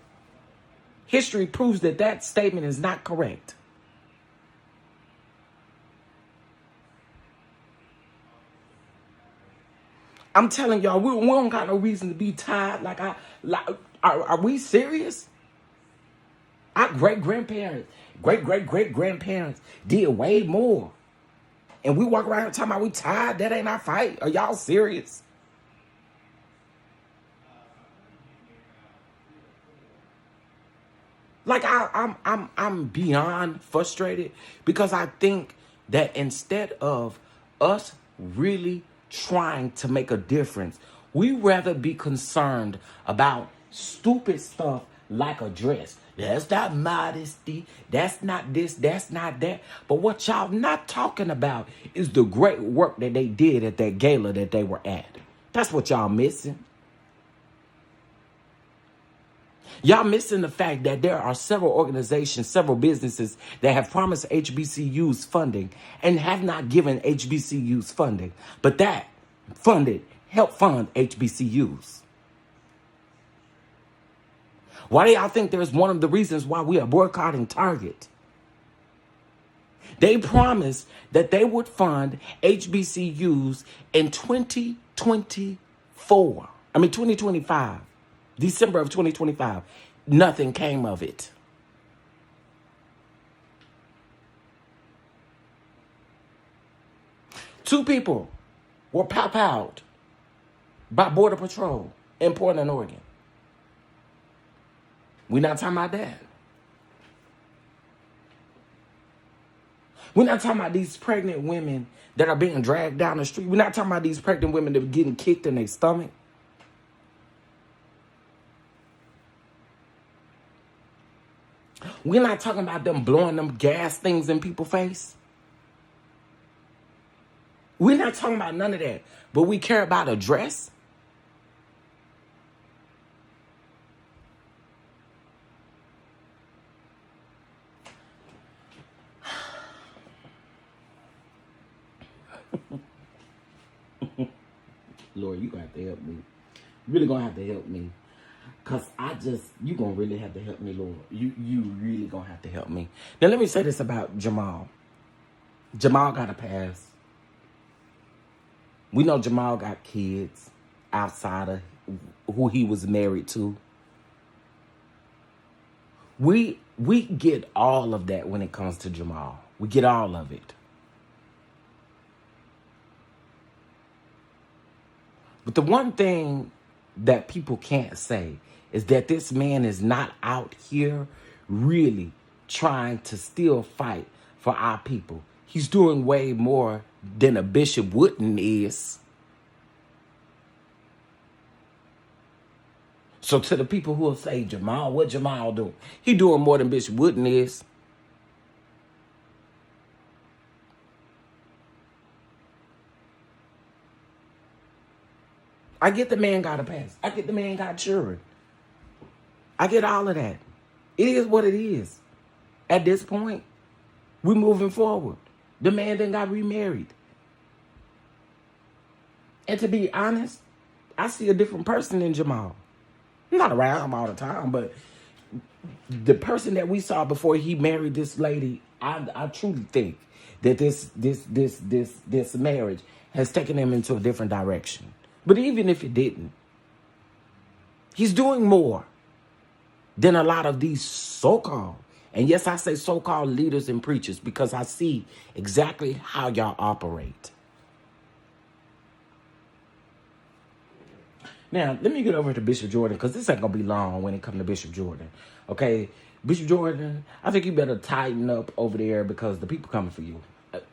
[SPEAKER 1] History proves that that statement is not correct. I'm telling y'all, we don't got no reason to be tired. Are we serious? Our great-great-grandparents did way more. And we walk around talking about we tired. That ain't our fight. Are y'all serious? Like I'm beyond frustrated because I think that instead of us really trying to make a difference, we rather be concerned about stupid stuff like a dress. That's not modesty. That's not this. That's not that. But what y'all not talking about is the great work that they did at that gala that they were at. That's what y'all missing. Y'all missing the fact that there are several organizations, several businesses that have promised HBCUs funding and have not given HBCUs funding. But that helped fund HBCUs. Why do y'all think there's one of the reasons why we are boycotting Target? They promised that they would fund HBCUs in 2025. December of 2025. Nothing came of it. Two people were pow-powed by Border Patrol in Portland, Oregon. We're not talking about that. We're not talking about these pregnant women that are being dragged down the street. We're not talking about these pregnant women that are getting kicked in their stomach. We're not talking about them blowing them gas things in people's face. We're not talking about none of that. But we care about a dress. Lord, you're going to have to help me. You're really going to have to help me. Because you're going to really have to help me, Lord. You really going to have to help me. Now, let me say this about Jamal. Jamal got a pass. We know Jamal got kids outside of who he was married to. We get all of that when it comes to Jamal. We get all of it. But the one thing that people can't say is that this man is not out here really trying to still fight for our people. He's doing way more than a Bishop Wooden is. So to the people who will say, Jamal, what Jamal doing? He doing more than Bishop Wooden is. I get the man got a pass. I get the man got children. I get all of that. It is what it is. At this point, we're moving forward. The man then got remarried. And to be honest, I see a different person in Jamal. I'm not around him all the time, but the person that we saw before he married this lady, I truly think that this marriage has taken him into a different direction. But even if it didn't, he's doing more than a lot of these so-called, and yes, I say so-called leaders and preachers because I see exactly how y'all operate. Now, let me get over to Bishop Jordan because this ain't going to be long when it comes to Bishop Jordan. Okay, Bishop Jordan, I think you better tighten up over there because the people coming for you.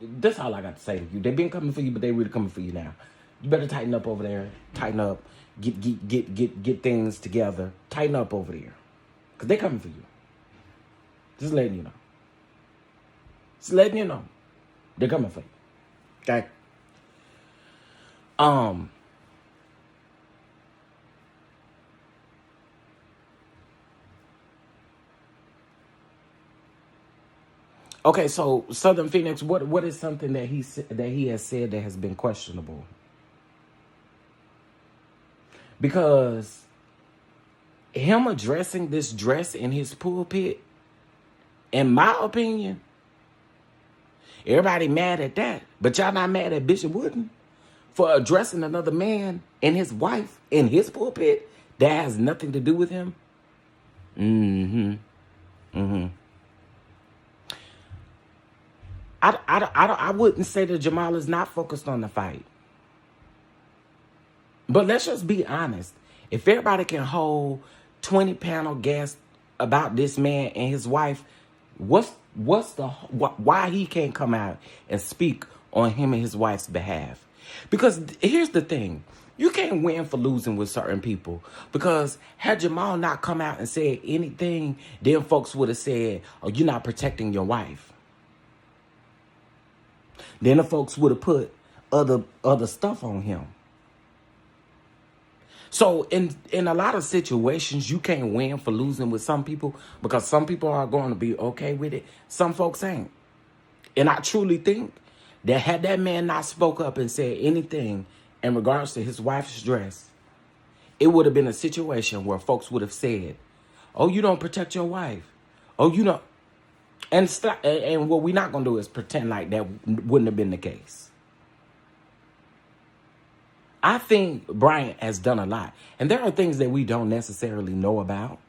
[SPEAKER 1] That's all I got to say to you. They've been coming for you, but they really coming for you now. You better tighten up over there. Tighten up. Get things together. Tighten up over there. Because they coming for you. Just letting you know. Just letting you know. They're coming for you. Okay? Okay, so Southern Phoenix, what is something that he has said that has been questionable? Because him addressing this dress in his pulpit, in my opinion, everybody mad at that. But y'all not mad at Bishop Wooden for addressing another man and his wife in his pulpit that has nothing to do with him? I wouldn't say that Jamal is not focused on the fight. But let's just be honest. If everybody can hold 20 panel guests about this man and his wife, why he can't come out and speak on him and his wife's behalf? Because here's the thing. You can't win for losing with certain people. Because had Jamal not come out and said anything, then folks would have said, oh, you're not protecting your wife. Then the folks would have put other stuff on him. So in a lot of situations, you can't win for losing with some people because some people are going to be okay with it. Some folks ain't. And I truly think that had that man not spoke up and said anything in regards to his wife's dress, it would have been a situation where folks would have said, oh, you don't protect your wife. Oh, you don't. And what we're not going to do is pretend like that wouldn't have been the case. I think Bryant has done a lot. And there are things that we don't necessarily know about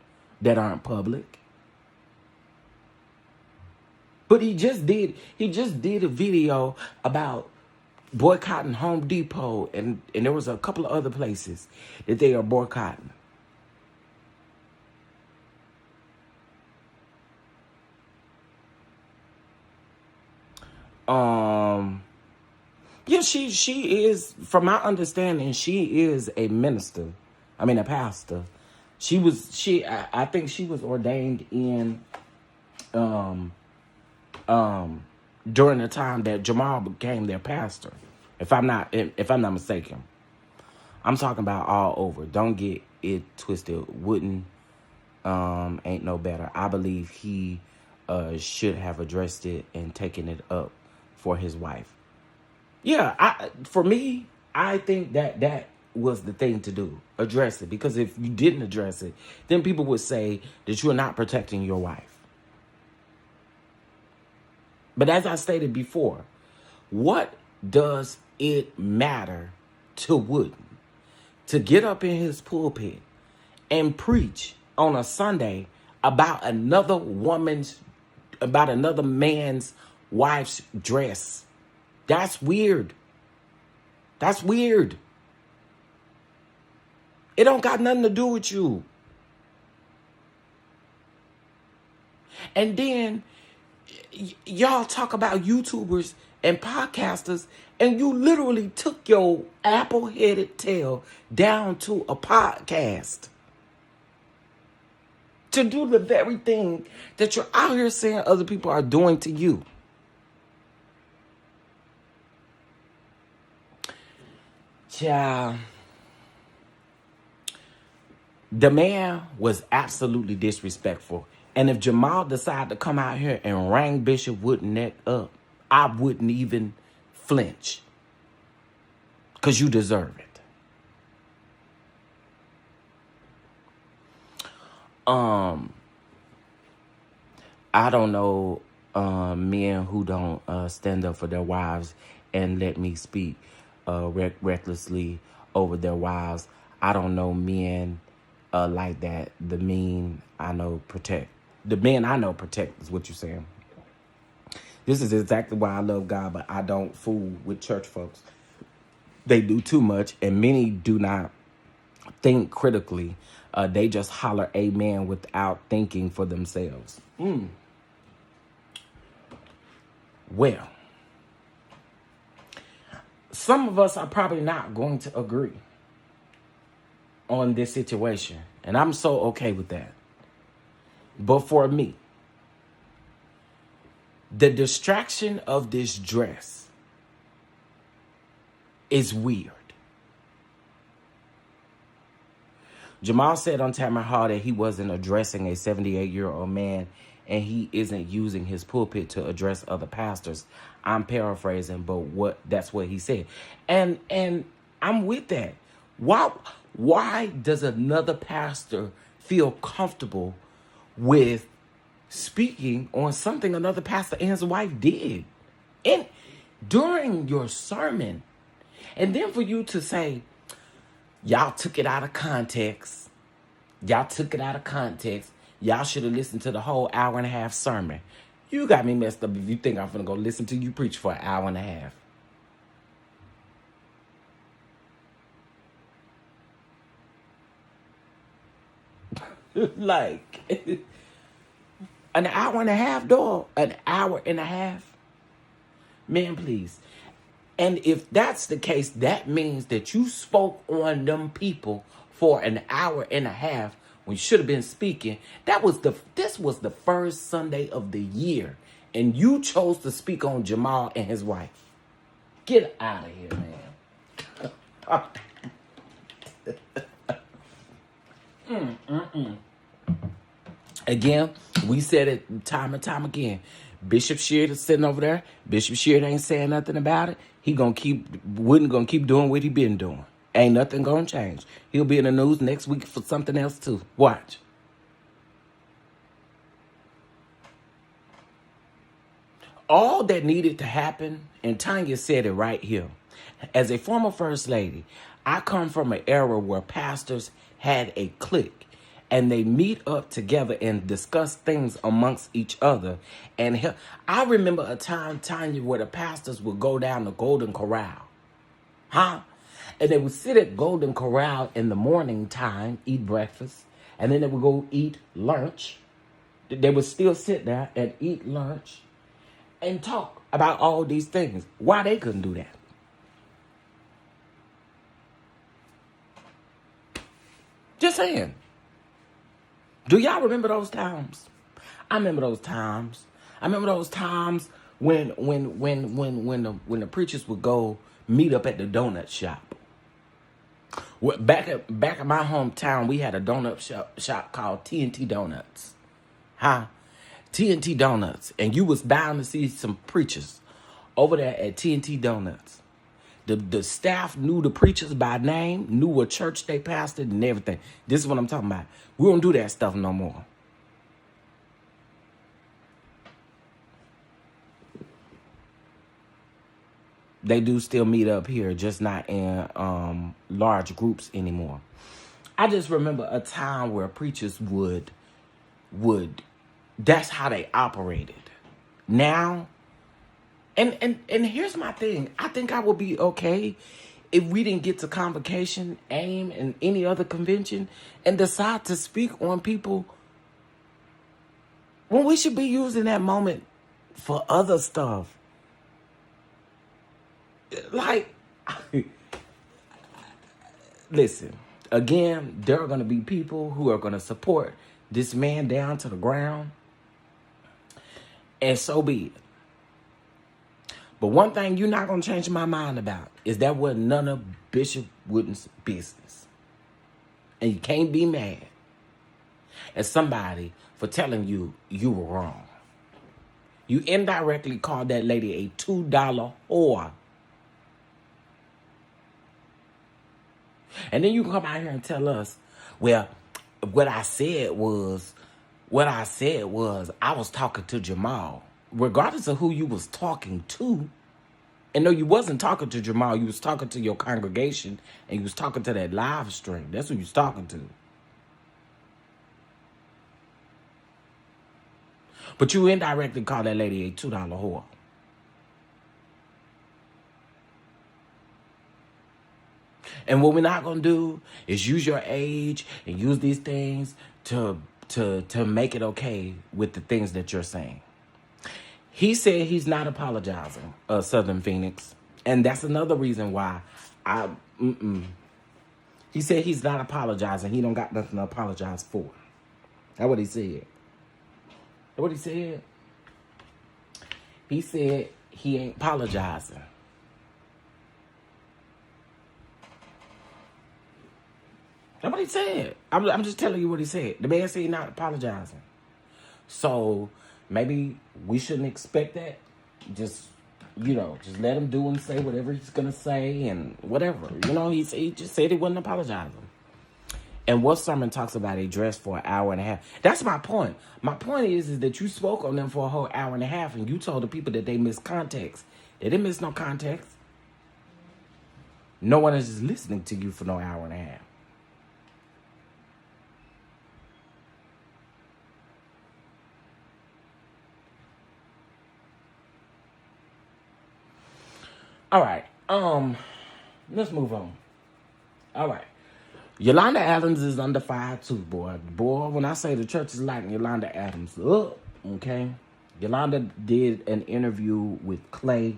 [SPEAKER 1] that aren't public. But he just did a video about boycotting Home Depot and there was a couple of other places that they are boycotting. Yeah, she is, from my understanding, she is a minister. I mean, a pastor. I think she was ordained in, during the time that Jamal became their pastor. If I'm not mistaken. I'm talking about all over. Don't get it twisted. Wooden, ain't no better. I believe he, should have addressed it and taken it up for his wife. Yeah, for me, I think that was the thing to do. Address it. Because if you didn't address it, then people would say that you are not protecting your wife. But as I stated before, what does it matter to Wooden to get up in his pulpit and preach on a Sunday about another man's wife's dress? That's weird. That's weird. It don't got nothing to do with you. And then y'all talk about YouTubers and podcasters, and you literally took your apple-headed tail down to a podcast to do the very thing that you're out here saying other people are doing to you. Child, The man was absolutely disrespectful. And if Jamal decided to come out here and wring Bishop Wood neck up, I wouldn't even flinch. Because you deserve it. I don't know men who don't stand up for their wives and let me speak recklessly over their wives. I don't know men like that. The men I know protect. The men I know protect is what you're saying. This is exactly why I love God, but I don't fool with church folks. They do too much, and many do not think critically. They just holler amen without thinking for themselves. Well, some of us are probably not going to agree on this situation, and I'm so okay with that. But for me, the distraction of this dress is weird. Jamal said on Tamara Hall that he wasn't addressing a 78-year-old man and he isn't using his pulpit to address other pastors. I'm paraphrasing, but that's what he said. And I'm with that. Why does another pastor feel comfortable with speaking on something another pastor and his wife did during your sermon? And then for you to say, y'all took it out of context. Y'all took it out of context. Y'all should have listened to the whole hour and a half sermon. You got me messed up if you think I'm going to go listen to you preach for an hour and a half. Like, an hour and a half, dog. An hour and a half. Man, please. And if that's the case, that means that you spoke on them people for an hour and a half when you should have been speaking. This was the first Sunday of the year, and you chose to speak on Jamal and his wife. Get out of here, man. Again, we said it time and time again. Bishop Sheard is sitting over there. Bishop Sheard ain't saying nothing about it. Wooden gonna keep doing what he been doing. Ain't nothing gonna change. He'll be in the news next week for something else too. Watch. All that needed to happen, and Tanya said it right here. As a former first lady, I come from an era where pastors had a clique. And they meet up together and discuss things amongst each other. And I remember a time, Tanya, where the pastors would go down to Golden Corral. And they would sit at Golden Corral in the morning time, eat breakfast. And then they would go eat lunch. They would still sit there and eat lunch and talk about all these things. Why they couldn't do that? Just saying. Do y'all remember those times? I remember those times. I remember those times when the preachers would go meet up at the donut shop. Back at my hometown, we had a donut shop called TNT Donuts. TNT Donuts. And you was bound to see some preachers over there at TNT Donuts. The staff knew the preachers by name, knew what church they pastored and everything. This is what I'm talking about. We don't do that stuff no more. They do still meet up here, just not in large groups anymore. I just remember a time where preachers would that's how they operated. Now, and here's my thing. I think I would be okay if we didn't get to Convocation, AIM, and any other convention and decide to speak on people when we should be using that moment for other stuff. Like, listen, again, there are going to be people who are going to support this man down to the ground, and so be it. But one thing you're not going to change my mind about is that was none of Bishop Wooden's business. And you can't be mad at somebody for telling you you were wrong. You indirectly called that lady a $2 whore. And then you can come out here and tell us, well, what I said was I was talking to Jamal. Regardless of who you was talking to. And no, you wasn't talking to Jamal. You was talking to your congregation. And you was talking to that live stream. That's who you was talking to. But you indirectly called that lady a $2 whore. And what we're not going to do is use your age and use these things to make it okay with the things that you're saying. He said he's not apologizing, Southern Phoenix. And that's another reason why He said he's not apologizing. He don't got nothing to apologize for. That's what he said. That's what he said. He said he ain't apologizing. That's what he said. I'm just telling you what he said. The man said he's not apologizing. So maybe we shouldn't expect that. Just let him do and say whatever he's going to say and whatever. He just said he wasn't apologizing. And what sermon talks about a dress for an hour and a half? That's my point. My point is that you spoke on them for a whole hour and a half and you told the people that they missed context. They didn't miss no context. No one is just listening to you for no hour and a half. All right. Let's move on. All right. Yolanda Adams is under fire too, boy. Boy, when I say the church is like Yolanda Adams, okay. Yolanda did an interview with Clay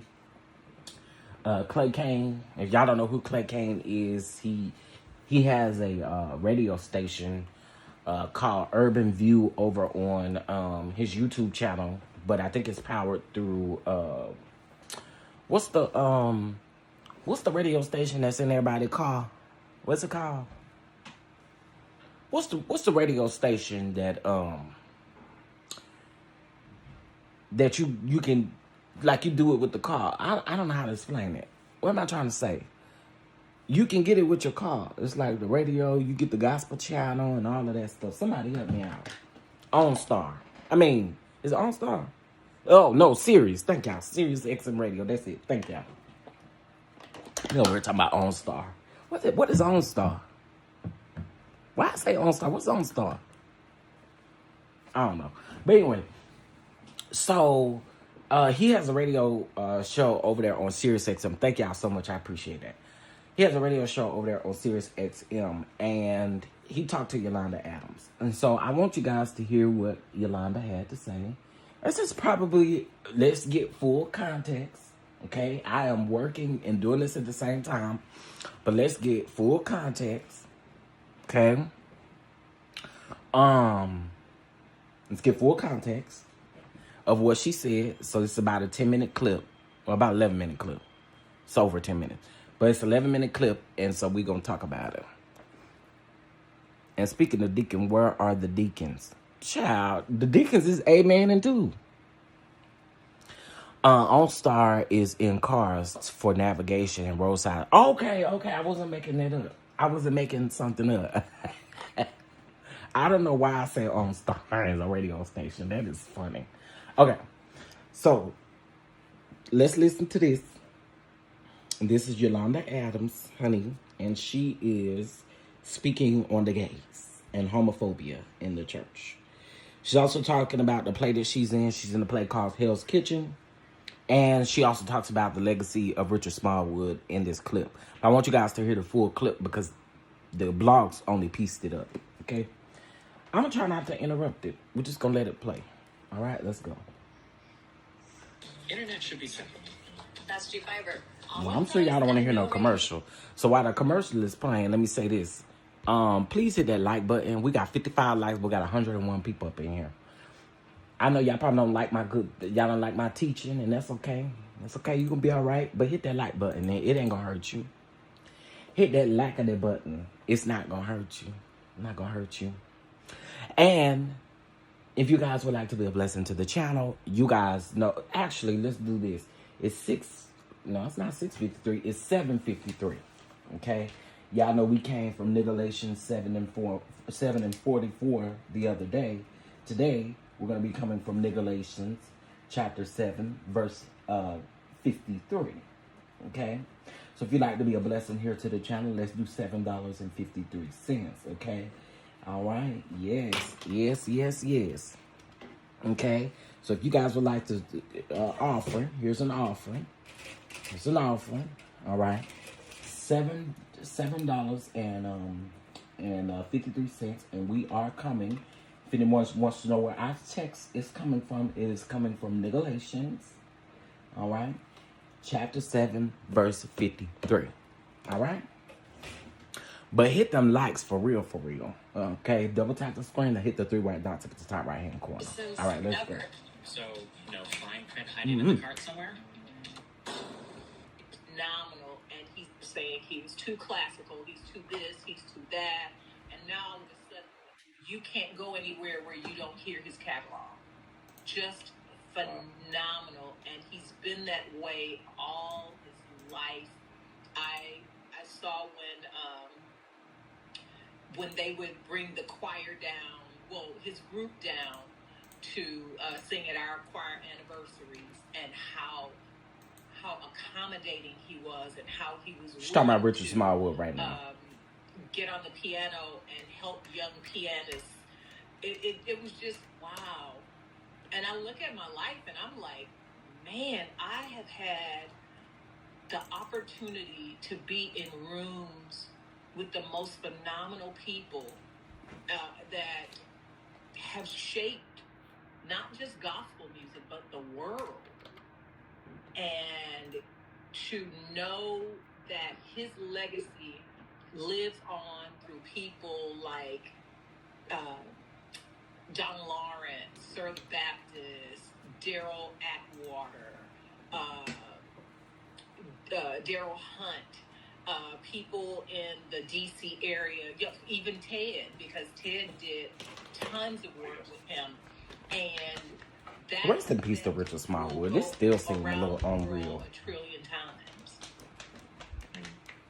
[SPEAKER 1] Kane. If y'all don't know who Clay Kane is, he has a radio station called Urban View over on his YouTube channel, but I think it's powered through what's the radio station that's in everybody's car? What's it called? What's the radio station that that you can, like, you do it with the car? I don't know how to explain it. What am I trying to say? You can get it with your car. It's like the radio, you get the gospel channel and all of that stuff. Somebody help me out. OnStar. Is it OnStar? Oh, no, Sirius. Thank y'all. Sirius XM Radio. That's it. Thank y'all. We're talking about OnStar. What is OnStar? Why I say OnStar? What's OnStar? I don't know. But anyway, so he has a radio show over there on Sirius XM. Thank y'all so much. I appreciate that. He has a radio show over there on Sirius XM, and he talked to Yolanda Adams. And so I want you guys to hear what Yolanda had to say. Let's get full context. Okay, I am working and doing this at the same time, but let's get full context. Okay. Let's get full context of what she said. So it's about a 10-minute clip, or about 11-minute clip. It's over 10 minutes, but it's 11-minute clip, and so we're gonna talk about it. And speaking of deacon, where are the deacons? Child, the deacons is Amen and 2. OnStar is in cars for navigation and roadside. Okay, I wasn't making that up. I wasn't making something up. I don't know why I say OnStar is a radio station. That is funny. Okay, so let's listen to this. This is Yolanda Adams, honey, and she is speaking on the gays and homophobia in the church. She's also talking about the play that she's in. She's in a play called Hell's Kitchen. And she also talks about the legacy of Richard Smallwood in this clip. I want you guys to hear the full clip because the blogs only pieced it up, okay? I'm going to try not to interrupt it. We're just going to let it play. All right, let's go.
[SPEAKER 3] Internet should be simple.
[SPEAKER 4] That's G-Fiber.
[SPEAKER 1] Well, I'm sure y'all don't want to hear no commercial. So while the commercial is playing, let me say this. Please hit that like button. We got 55 likes. We got 101 people up in here. I know y'all probably don't like y'all don't like my teaching, and that's okay. That's okay. You gonna be all right. But hit that like button. It ain't gonna hurt you. Hit that like of that button. It's not gonna hurt you. I'm not gonna hurt you. And if you guys would like to be a blessing to the channel, you guys know. Actually, let's do this. It's six. No, it's not 6:53. It's 7:53. Okay. Y'all know we came from Galatians 7:44 the other day. Today we're gonna be coming from Galatians chapter 7, verse 53. Okay. So if you'd like to be a blessing here to the channel, let's do $7.53. Okay. All right. Yes. Okay. So if you guys would like to offer, here's an offering. All right. $7.53, and we are coming. If anyone wants to know where our text is coming from, it is coming from Galatians. All right. Chapter 7, verse 53. All right. But hit them likes for real. Okay, double tap the screen and hit the 3 white dots up at the top right hand corner. All right, let's go.
[SPEAKER 3] So, fine print hiding in the cart somewhere? Phenomenal, and he's saying he was too classical, he's too this, he's too that, and now all of a sudden, you can't go anywhere where you don't hear his catalog. Just phenomenal, and he's been that way all his life. I saw when they would bring the choir down, his group down to sing at our choir anniversaries, and how accommodating he was, and how he was.
[SPEAKER 1] She's talking about Richard Smallwood right now.
[SPEAKER 3] Get on the piano and help young pianists. It was just wow. And I look at my life and I'm like, man, I have had the opportunity to be in rooms with the most phenomenal people that have shaped not just gospel music, but the world. And to know that his legacy lives on through people like John Lawrence, Sir the Baptist, Daryl Atwater, Daryl Hunt, people in the DC area, even Ted, because Ted did tons of work with him. And that
[SPEAKER 1] rest in peace to Richard Smallwood. This still seems a little unreal.
[SPEAKER 3] A trillion times.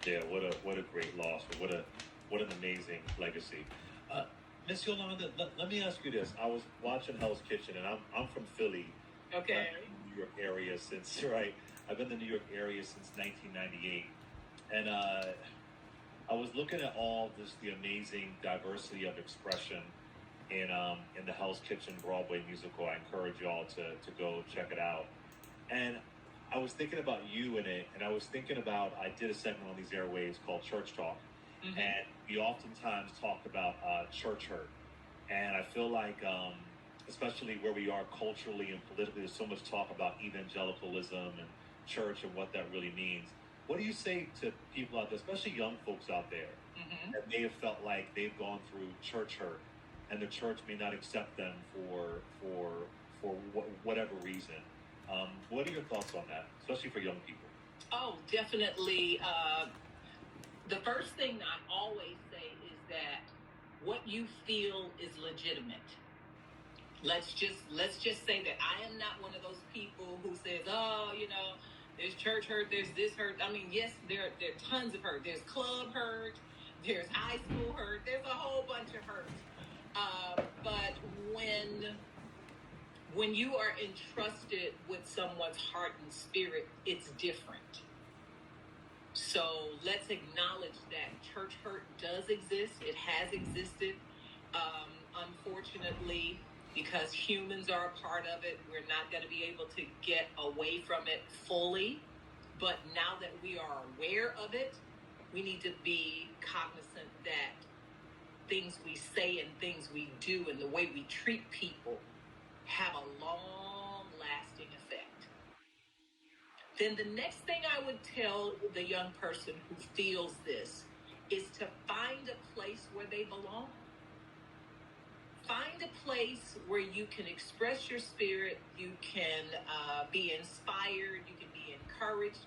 [SPEAKER 4] Yeah, what a great loss. What an amazing legacy. Miss Yolanda, let me ask you this. I was watching Hell's Kitchen, and I'm from Philly.
[SPEAKER 3] Okay.
[SPEAKER 4] New York area since, right? I've been in the New York area since 1998. And I was looking at all the amazing diversity of expression in the Hell's Kitchen Broadway musical. I encourage y'all to go check it out. And I was thinking about you in it, and I was thinking about, I did a segment on these airwaves called Church Talk. Mm-hmm. And we oftentimes talk about church hurt. And I feel like, especially where we are culturally and politically, there's so much talk about evangelicalism and church and what that really means. What do you say to people out there, especially young folks out there, mm-hmm. that may have felt like they've gone through church hurt, and the church may not accept them for whatever reason? What are your thoughts on that, especially for young people?
[SPEAKER 3] Oh, definitely. The first thing I always say is that what you feel is legitimate. Let's just say that I am not one of those people who says, oh, there's church hurt, there's this hurt. I mean, yes, there are tons of hurt. There's club hurt, there's high school hurt, there's a whole bunch of hurt. But when you are entrusted with someone's heart and spirit, it's different. So let's acknowledge that church hurt does exist. It has existed. Unfortunately, because humans are a part of it, we're not going to be able to get away from it fully. But now that we are aware of it, we need to be cognizant that things we say and things we do and the way we treat people have a long-lasting effect. Then the next thing I would tell the young person who feels this is to find a place where they belong. Find a place where you can express your spirit, you can be inspired, you can be encouraged,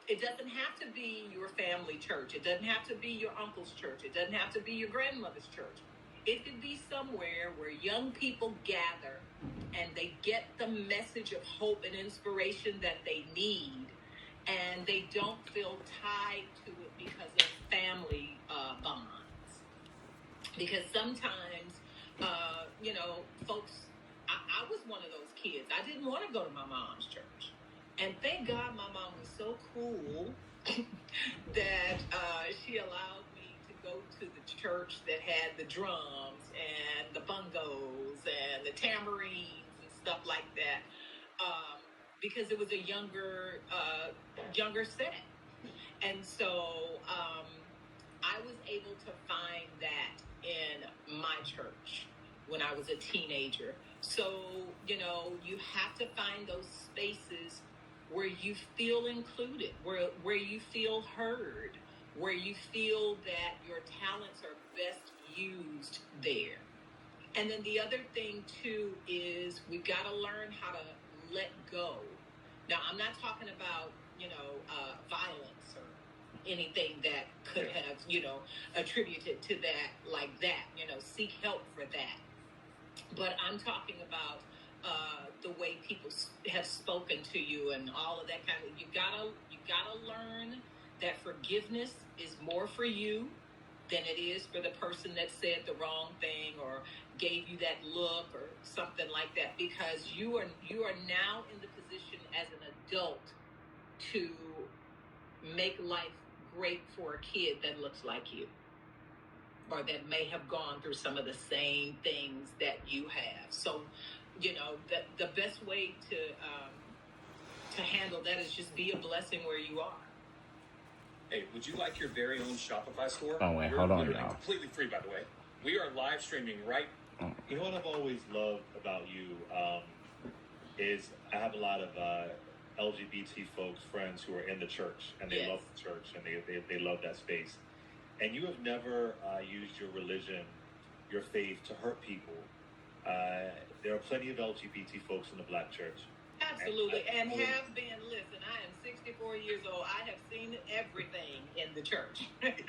[SPEAKER 3] It doesn't have to be your family church. It doesn't have to be your uncle's church. It doesn't have to be your grandmother's church. It could be somewhere where young people gather and they get the message of hope and inspiration that they need, and they don't feel tied to it because of family bonds. Because sometimes, folks, I was one of those kids. I didn't want to go to my mom's church. And thank God my mom was so cool that she allowed me to go to the church that had the drums and the bongos and the tamarines and stuff like that, because it was a younger set. And so I was able to find that in my church when I was a teenager. So, you have to find those spaces where you feel included, where you feel heard, where you feel that your talents are best used there. And then the other thing too is we've got to learn how to let go. Now, I'm not talking about, violence or anything that could have, attributed to that like that, seek help for that. But I'm talking about the way people have spoken to you and all of that kind of. You gotta learn that forgiveness is more for you than it is for the person that said the wrong thing or gave you that look or something like that, because you are now in the position as an adult to make life great for a kid that looks like you, or that may have gone through some of the same things that you have. So, the best way to handle that is just be a blessing where you are.
[SPEAKER 5] Hey, would you like your very own Shopify store?
[SPEAKER 1] Oh, wait,
[SPEAKER 5] We're
[SPEAKER 1] hold on,
[SPEAKER 5] literally
[SPEAKER 1] y'all.
[SPEAKER 5] completely free, by the way. We are live streaming right.
[SPEAKER 4] You know what I've always loved about you is I have a lot of LGBT folks, friends who are in the church, and they
[SPEAKER 3] Yes.
[SPEAKER 4] love the church, and they love that space. And you have never used your religion, your faith, to hurt people. There are plenty of LGBT folks in the Black church.
[SPEAKER 3] Absolutely, and have been. Listen, I am 64 years old. I have seen everything in the church.
[SPEAKER 4] Yes.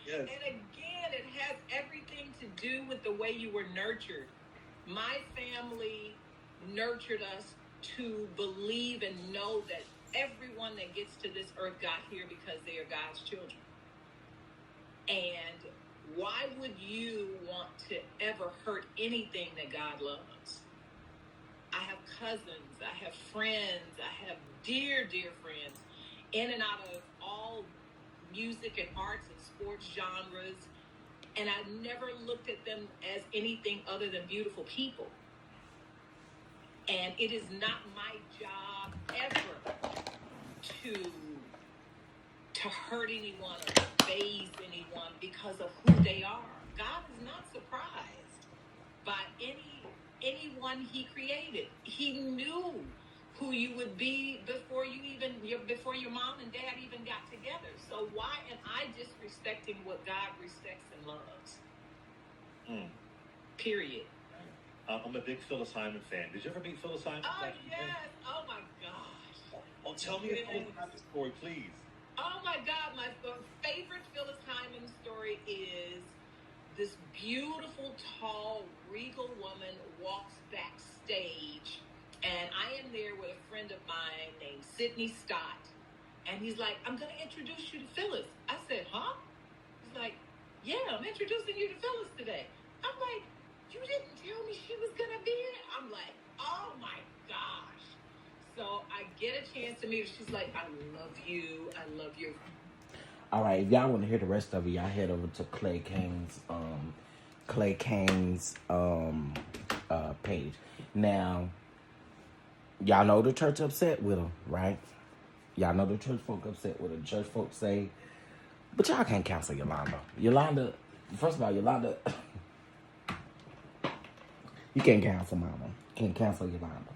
[SPEAKER 3] And again, it has everything to do with the way you were nurtured. My family nurtured us to believe and know that everyone that gets to this earth got here because they are God's children. And why would you want to ever hurt anything that God loves? I have cousins, I have friends, I have dear, dear friends in and out of all music and arts and sports genres. And I never looked at them as anything other than beautiful people. And it is not my job ever to hurt anyone or faze anyone because of who they are. God is not surprised by anyone he created. He knew who you would be before your mom and dad even got together. So why am I disrespecting what God respects and loves? Period.
[SPEAKER 4] I'm a big Phyllis Hyman fan. Did you ever meet Phyllis Hyman?
[SPEAKER 3] Oh, yes. Oh, my gosh.
[SPEAKER 4] Oh, tell me a Phyllis Hyman story, please.
[SPEAKER 3] Oh, my God. My favorite Phyllis Hyman story is this beautiful, tall, regal woman walks backstage, and I am there with a friend of mine named Sidney Scott, and he's like, I'm going to introduce you to Phyllis. I said, huh? He's like, yeah, I'm introducing you to Phyllis today. I'm like, you didn't tell me she was going to be here? I'm like, oh, my gosh. So I get a chance to meet her. She's like, I love you. I love you.
[SPEAKER 1] All right, if y'all want to hear the rest of it, y'all head over to Clay Kane's page. Now, y'all know the church upset with him, right? Y'all know the church folk upset with him. Church folks say, but y'all can't cancel Yolanda. First of all, Yolanda, you can't cancel Mama. You can't cancel Yolanda.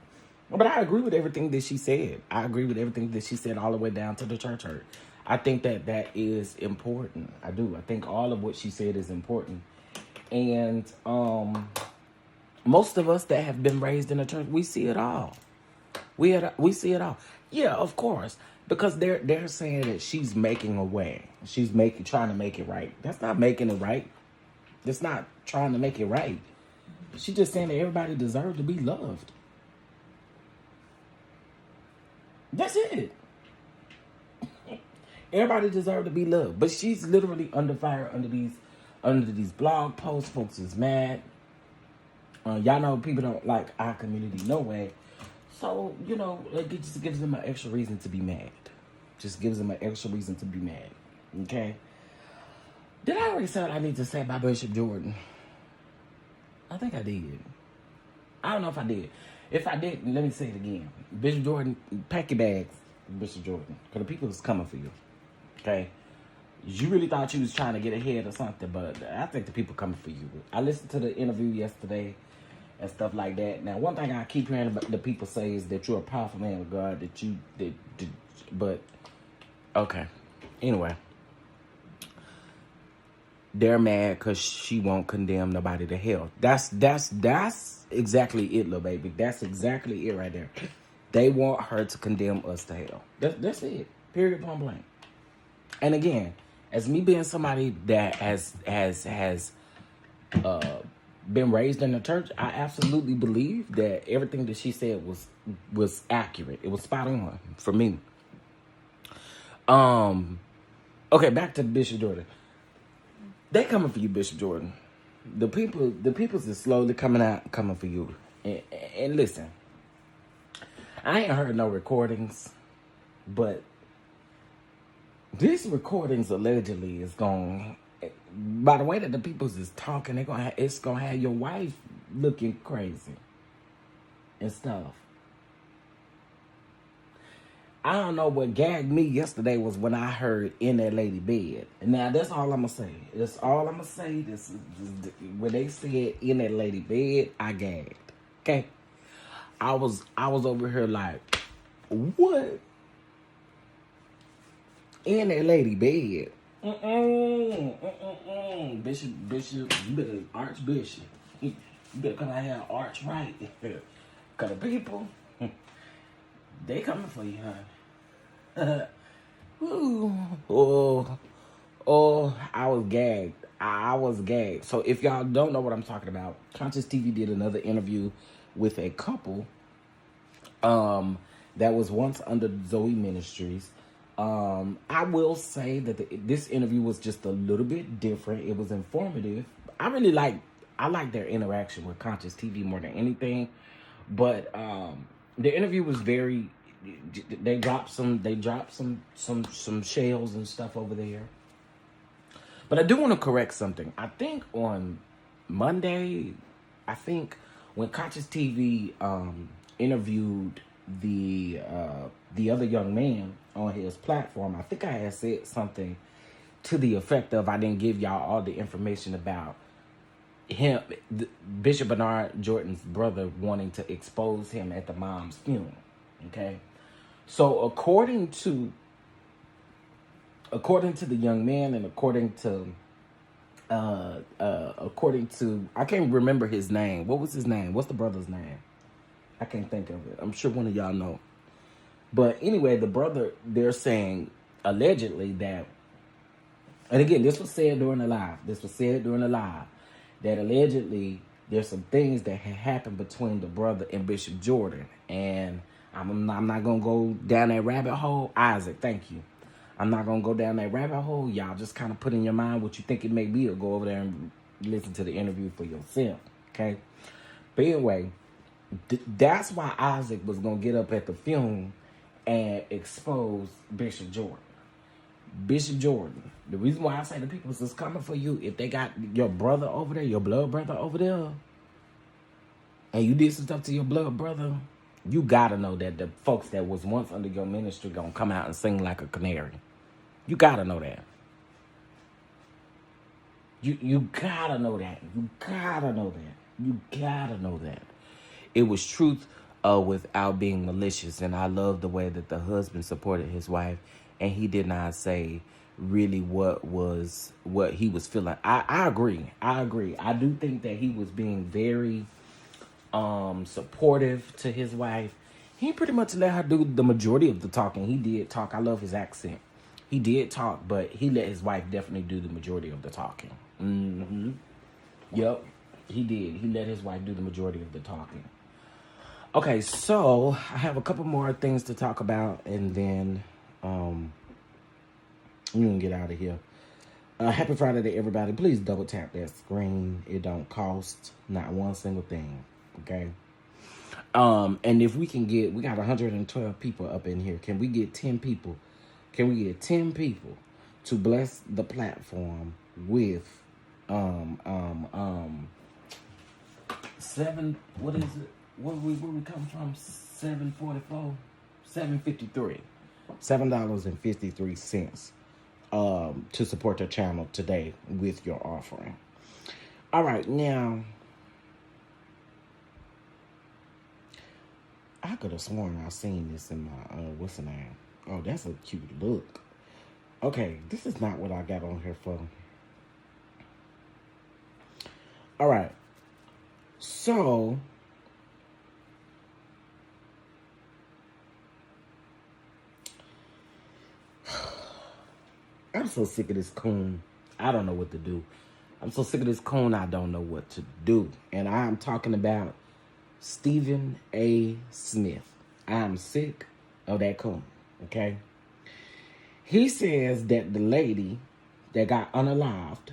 [SPEAKER 1] But I agree with everything that she said. I agree with everything that she said all the way down to the church hurt. I think that is important. I do. I think all of what she said is important. And most of us that have been raised in the church, we see it all. We see it all. Yeah, of course. Because they're saying that she's making a way. She's trying to make it right. That's not making it right. That's not trying to make it right. She's just saying that everybody deserves to be loved. That's it. Everybody deserves to be loved. But she's literally under fire under these blog posts. Folks is mad. Y'all know people don't like our community no way. So, you know, it just gives them an extra reason to be mad. Just gives them an extra reason to be mad. Okay? Did I already say what I need to say about Bishop Jordan? I think I did. I don't know if I did. If I did, let me say it again. Bishop Jordan, pack your bags, Bishop Jordan. Because the people is coming for you. Okay? You really thought you was trying to get ahead or something, but I think the people coming for you. I listened to the interview yesterday and stuff like that. Now, one thing I keep hearing the people say is that you're a powerful man of God, but, okay. Anyway. They're mad because she won't condemn nobody to hell. That's exactly it, little baby. That's exactly it right there. They want her to condemn us to hell. That's it. Period, point blank. And again, as me being somebody that has been raised in the church, I absolutely believe that everything that she said was accurate. It was spot on for me. Okay, back to Bishop Jordan. They coming for you, Bishop Jordan. The people's is slowly coming for you. And listen, I ain't heard no recordings, but these recordings allegedly is going. By the way that the people's is talking, it's gonna have your wife looking crazy and stuff. I don't know what gagged me yesterday was when I heard "in that lady bed." And now that's all I'm gonna say. That's all I'm gonna say. This when they said "in that lady bed," I gagged. Okay, I was over here like, what? In that lady bed? Bishop, you better Archbishop. You better come out here and arch right. Cause the people. They coming for you, huh? I was gagged. I was gagged. So if y'all don't know what I'm talking about, Conscious TV did another interview with a couple that was once under Zoe Ministries. I will say that this interview was just a little bit different. It was informative. I like their interaction with Conscious TV more than anything. But the interview was very. They dropped some shells and stuff over there. But I do want to correct something. I think on Monday, when Conscious TV interviewed the other young man on his platform, I think I had said something to the effect of I didn't give y'all all the information about him, Bishop Bernard Jordan's brother, wanting to expose him at the mom's funeral. Okay, so according to the young man and according to I can't remember his name. What was his name? What's the brother's name? I can't think of it. I'm sure one of y'all know. But anyway, the brother, they're saying allegedly that, and again, this was said during the live. That allegedly there's some things that had happened between the brother and Bishop Jordan. And I'm not going to go down that rabbit hole. Isaac, thank you. I'm not going to go down that rabbit hole. Y'all just kind of put in your mind what you think it may be or go over there and listen to the interview for yourself. Okay? But anyway, that's why Isaac was going to get up at the funeral and expose Bishop Jordan. Bishop Jordan. The reason why I say the people is coming for you, if they got your brother over there, your blood brother over there, and you did some stuff to your blood brother, you gotta know that the folks that was once under your ministry gonna come out and sing like a canary. You gotta know that. You gotta know that. You gotta know that. You gotta know that. It was truth without being malicious, and I love the way that the husband supported his wife, and he did not say really what he was feeling. I agree. I do think that he was being very supportive to his wife, He pretty much let her do the majority of the talking. He did talk. I love his accent. He did talk, but he let his wife definitely do the majority of the talking. Mm-hmm. Yep, he did. He let his wife do the majority of the talking. Okay, so I have a couple more things to talk about, and then I'm gonna get out of here. Happy Friday to everybody. Please double tap that screen. It don't cost not one single thing. Okay. And if we can get, we got 112 people up in here. Can we get 10 people? Can we get 10 people to bless the platform with seven? What is it? Where we come from? 744, 753, $7.53. To support the channel today with your offering. All right, now I could have sworn I seen this in my what's the name? Oh, that's a cute look. Okay, this is not what I got on here for. All right, so I'm so sick of this coon. I don't know what to do. I'm so sick of this coon, I don't know what to do. And I'm talking about Stephen A. Smith. I'm sick of that coon, okay? He says that the lady that got unalived,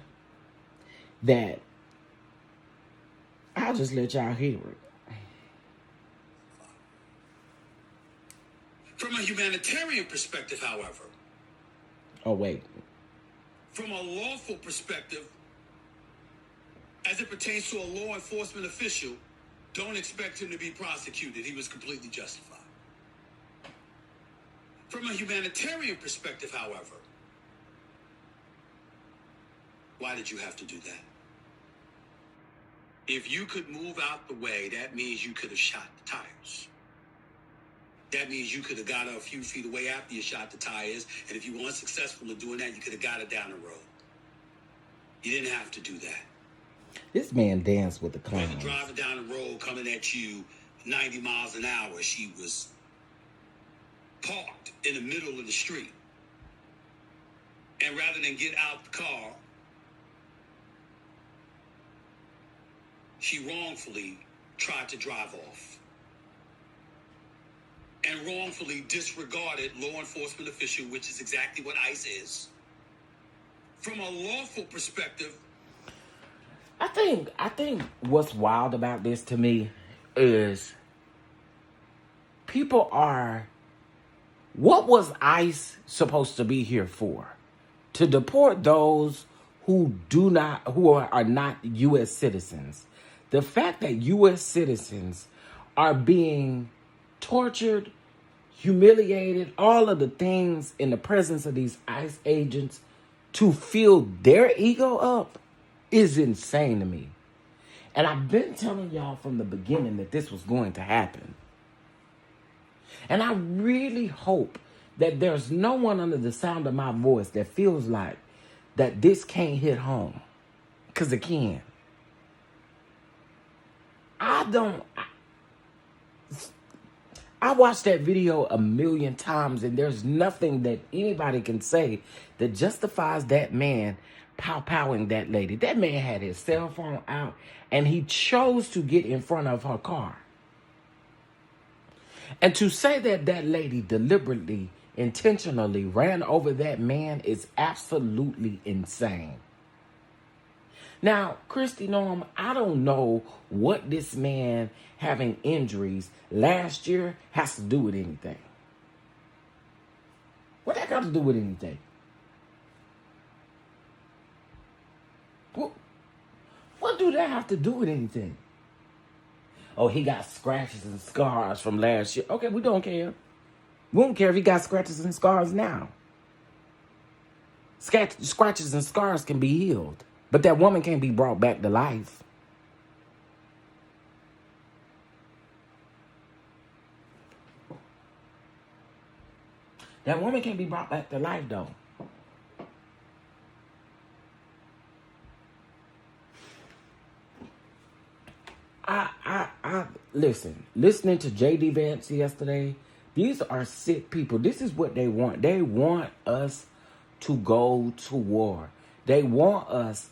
[SPEAKER 1] that I'll just let y'all hear it.
[SPEAKER 6] From a humanitarian perspective, however.
[SPEAKER 1] Oh, wait.
[SPEAKER 6] From a lawful perspective, as it pertains to a law enforcement official, don't expect him to be prosecuted. He was completely justified. From a humanitarian perspective, however, why did you have to do that? If you could move out the way, that means you could have shot the tires. That means you could have got her a few feet away after you shot the tires, and if you were unsuccessful in doing that, you could have got her down the road. You didn't have to do that.
[SPEAKER 1] This man danced with the clowns.
[SPEAKER 6] Brother driving down the road, coming at you 90 miles an hour, she was parked in the middle of the street. And rather than get out the car, she wrongfully tried to drive off. And wrongfully disregarded law enforcement official, which is exactly what ICE is. From a lawful perspective,
[SPEAKER 1] I think what's wild about this to me is people are, what was ICE supposed to be here for? To deport those who are not U.S. citizens. The fact that U.S. citizens are being tortured, humiliated, all of the things in the presence of these ICE agents to fill their ego up is insane to me. And I've been telling y'all from the beginning that this was going to happen. And I really hope that there's no one under the sound of my voice that feels like that this can't hit home. Because it can. I watched that video a million times, and there's nothing that anybody can say that justifies that man pow-powing that lady. That man had his cell phone out, and he chose to get in front of her car. And to say that that lady deliberately, intentionally ran over that man is absolutely insane. Now, Christy Norm, I don't know what this man having injuries last year has to do with anything. What that got to do with anything? What do that have to do with anything? Oh, he got scratches and scars from last year. Okay, we don't care. We don't care if he got scratches and scars now. Scratches and scars can be healed. But that woman can't be brought back to life. That woman can't be brought back to life, though. listen, listening to J.D. Vance yesterday, these are sick people. This is what they want. They want us to go to war. They want us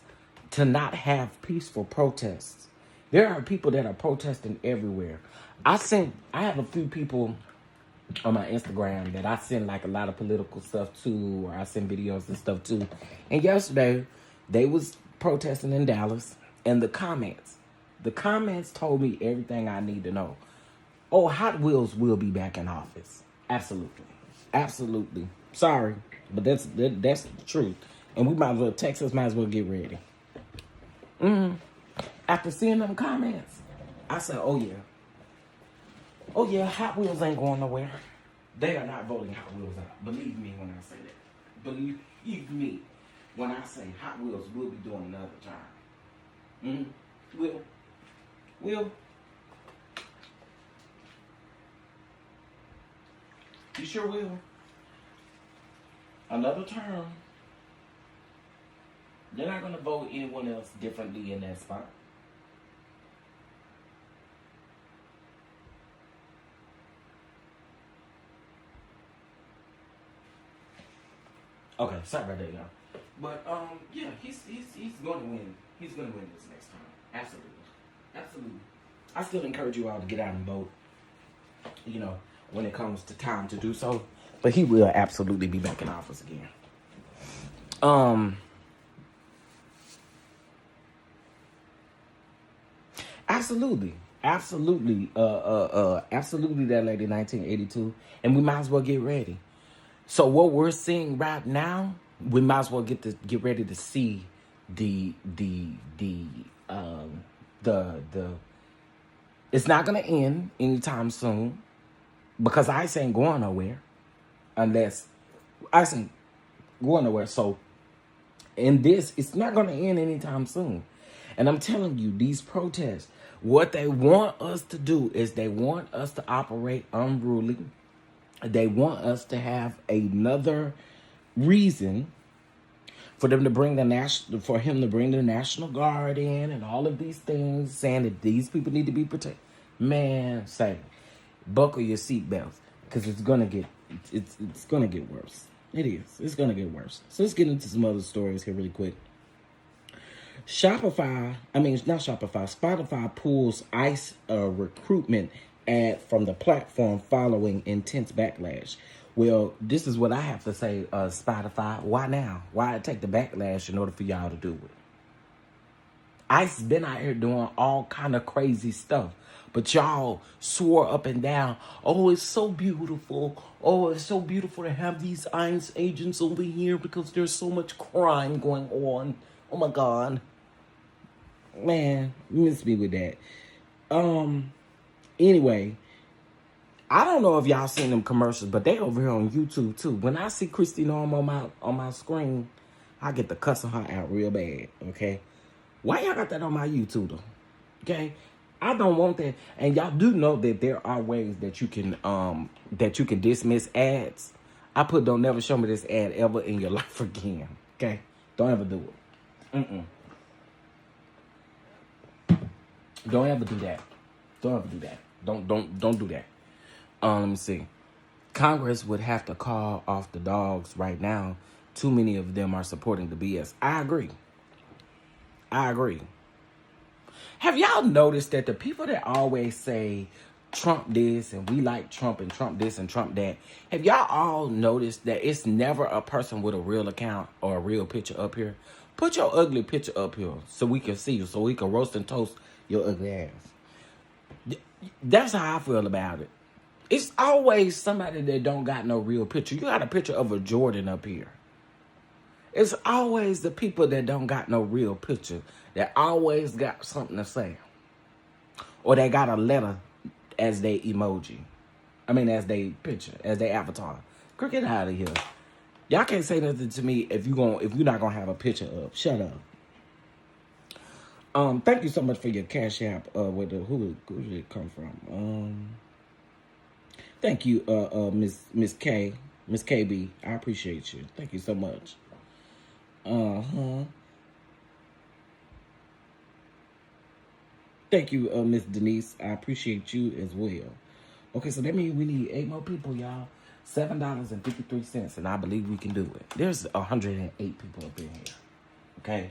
[SPEAKER 1] to not have peaceful protests. There are people that are protesting everywhere. I have a few people on my Instagram that I send like a lot of political stuff to, or I send videos and stuff to. And yesterday, they was protesting in Dallas, and the comments told me everything I need to know. Oh, Hot Wheels will be back in office. Absolutely. Absolutely. Sorry, but that's the truth. And we might as well, Texas might as well get ready. After seeing them comments, I said, oh yeah, Hot Wheels ain't going nowhere. They are not voting Hot Wheels out. Believe me when I say that. Believe me when I say Hot Wheels will be doing another term. Will. You sure will? Another term. They're not going to vote anyone else differently in that spot. Okay, sorry about that, y'all. But yeah, he's going to win. He's going to win this next time. Absolutely. I still encourage you all to get out and vote. You know, when it comes to time to do so. But he will absolutely be back in office again. Absolutely. Absolutely that lady 1982. And we might as well get ready. So what we're seeing right now, we might as well get ready to see the it's not gonna end anytime soon, because ICE ain't going nowhere unless ICE ain't going nowhere. So in this, it's not gonna end anytime soon. And I'm telling you, these protests, what they want us to do is they want us to operate unruly. They want us to have another reason for them to bring the National Guard in and all of these things, saying that these people need to be protected. Man, say, buckle your seatbelts, because it's gonna get worse. It is. It's gonna get worse. So let's get into some other stories here really quick. Spotify pulls ICE recruitment ad from the platform following intense backlash. Well, this is what I have to say, Spotify. Why now? Why take the backlash in order for y'all to do it? ICE been out here doing all kind of crazy stuff, but y'all swore up and down, oh, it's so beautiful. Oh, it's so beautiful to have these ICE agents over here because there's so much crime going on. Oh my God. Man, you miss me with that. Anyway, I don't know if y'all seen them commercials, but they over here on YouTube too. When I see Christy Norm on my screen, I get to cussing her out real bad. Okay, why y'all got that on my YouTube though? Okay, I don't want that. And y'all do know that there are ways that you can dismiss ads. I put don't never show me this ad ever in your life again. Okay, don't ever do it. Don't ever do that. Don't ever do that. Don't do that. Let me see. Congress would have to call off the dogs right now. Too many of them are supporting the BS. I agree. Have y'all noticed that the people that always say Trump this and we like Trump and Trump this and Trump that, have y'all all noticed that it's never a person with a real account or a real picture up here? Put your ugly picture up here so we can see you, so we can roast and toast your ugly ass. That's how I feel about it. It's always somebody that don't got no real picture. You got a picture of a Jordan up here. It's always the people that don't got no real picture that always got something to say. Or they got a letter as they emoji. As they picture, as they avatar. Girl, get out of here. Y'all can't say nothing to me if you're not gonna have a picture up. Shut up. Thank you so much for your Cash App. Who did it come from? Thank you, Miss K, Miss KB. I appreciate you. Thank you so much. Thank you, Miss Denise. I appreciate you as well. Okay, so that means we need 8 more people, y'all. $7.53, and I believe we can do it. There's 108 people up in here. Okay.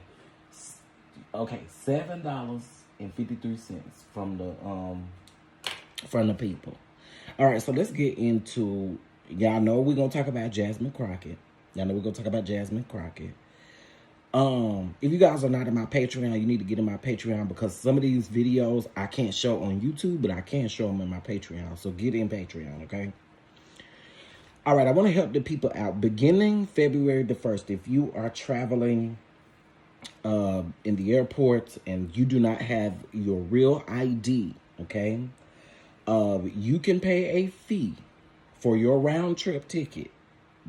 [SPEAKER 1] Okay, $7.53 from the people. All right, so let's get into, y'all know we're gonna talk about Jasmine Crockett. If you guys are not in my Patreon, you need to get in my Patreon, because some of these videos I can't show on YouTube, but I can show them in my Patreon. So get in Patreon, okay? All right, I want to help the people out. Beginning February the 1st, if you are traveling in the airport and you do not have your real ID, okay, you can pay a fee for your round trip ticket.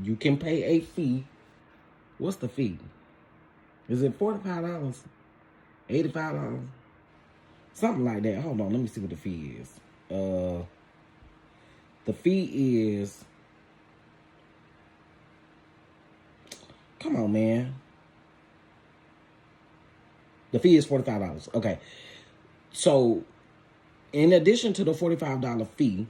[SPEAKER 1] You can pay a fee. What's the fee? Is it $45? $85? Something like that. Hold on, let me see what the fee is. The fee is, come on, man. The fee is $45. Okay. So, in addition to the $45 fee,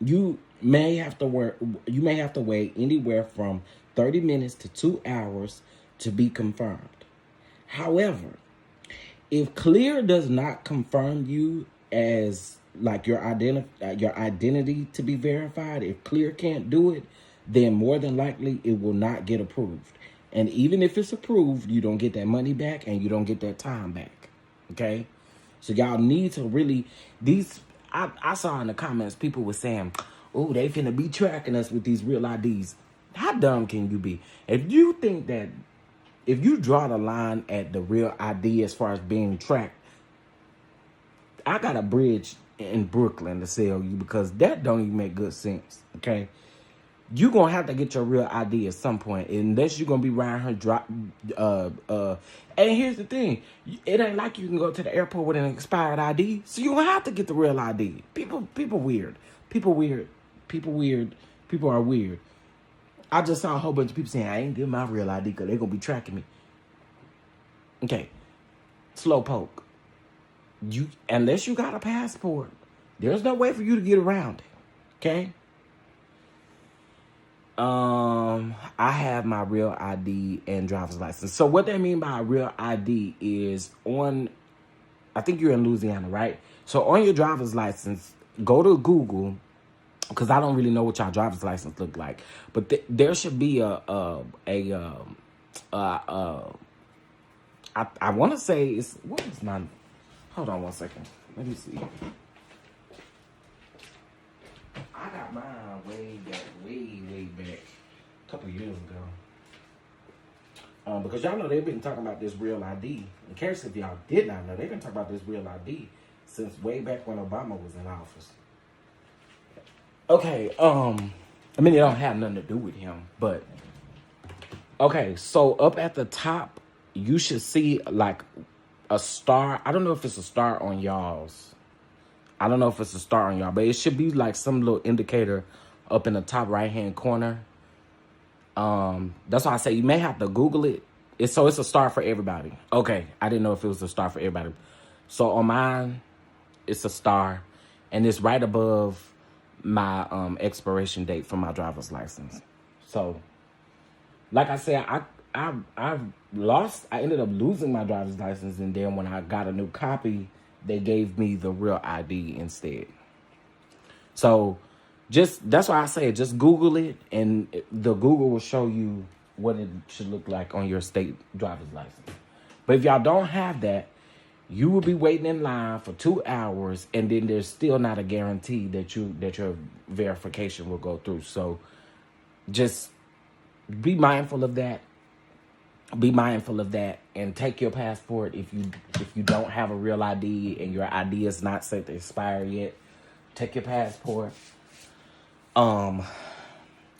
[SPEAKER 1] you may have to wait anywhere from 30 minutes to 2 hours to be confirmed. However, if Clear does not confirm you as like your identity to be verified, if Clear can't do it, then more than likely it will not get approved. And even if it's approved, you don't get that money back and you don't get that time back. Okay? So y'all need to really, I saw in the comments people were saying, oh, they finna be tracking us with these real IDs. How dumb can you be? If you think that, if you draw the line at the real ID as far as being tracked, I got a bridge in Brooklyn to sell you, because that don't even make good sense, okay? You're going to have to get your real ID at some point, unless you're going to be riding her and here's the thing. It ain't like you can go to the airport with an expired ID, so you're going to have to get the real ID. People weird. People are weird. I just saw a whole bunch of people saying, I ain't getting my real ID because they're going to be tracking me. Okay. Slowpoke. Unless you got a passport, there's no way for you to get around it. Okay? I have my real ID and driver's license. So what they mean by a real ID is I think you're in Louisiana, right? So on your driver's license, go to Google, because I don't really know what y'all driver's license look like, but there should be I want to say what is my, hold on one second. Let me see. I got mine way back, a couple years ago. Because y'all know they've been talking about this real ID. In case if y'all did not know, they've been talking about this real ID since way back when Obama was in office. Okay, I mean, it don't have nothing to do with him, but okay, so up at the top, you should see like a star. I don't know if it's a star on y'all's. I don't know if it's a star on y'all, but it should be like some little indicator up in the top right-hand corner. That's why I say you may have to Google it. It's a star for everybody. Okay, I didn't know if it was a star for everybody. So on mine, it's a star, and it's right above my expiration date for my driver's license. So, like I said, I ended up losing my driver's license, and then when I got a new copy, they gave me the real ID instead. So, that's why I say just Google it, and the Google will show you what it should look like on your state driver's license. But if y'all don't have that, you will be waiting in line for 2 hours, and then there's still not a guarantee that your verification will go through. So just be mindful of that. Be mindful of that, and take your passport if you don't have a real ID and your ID is not set to expire yet. Take your passport, and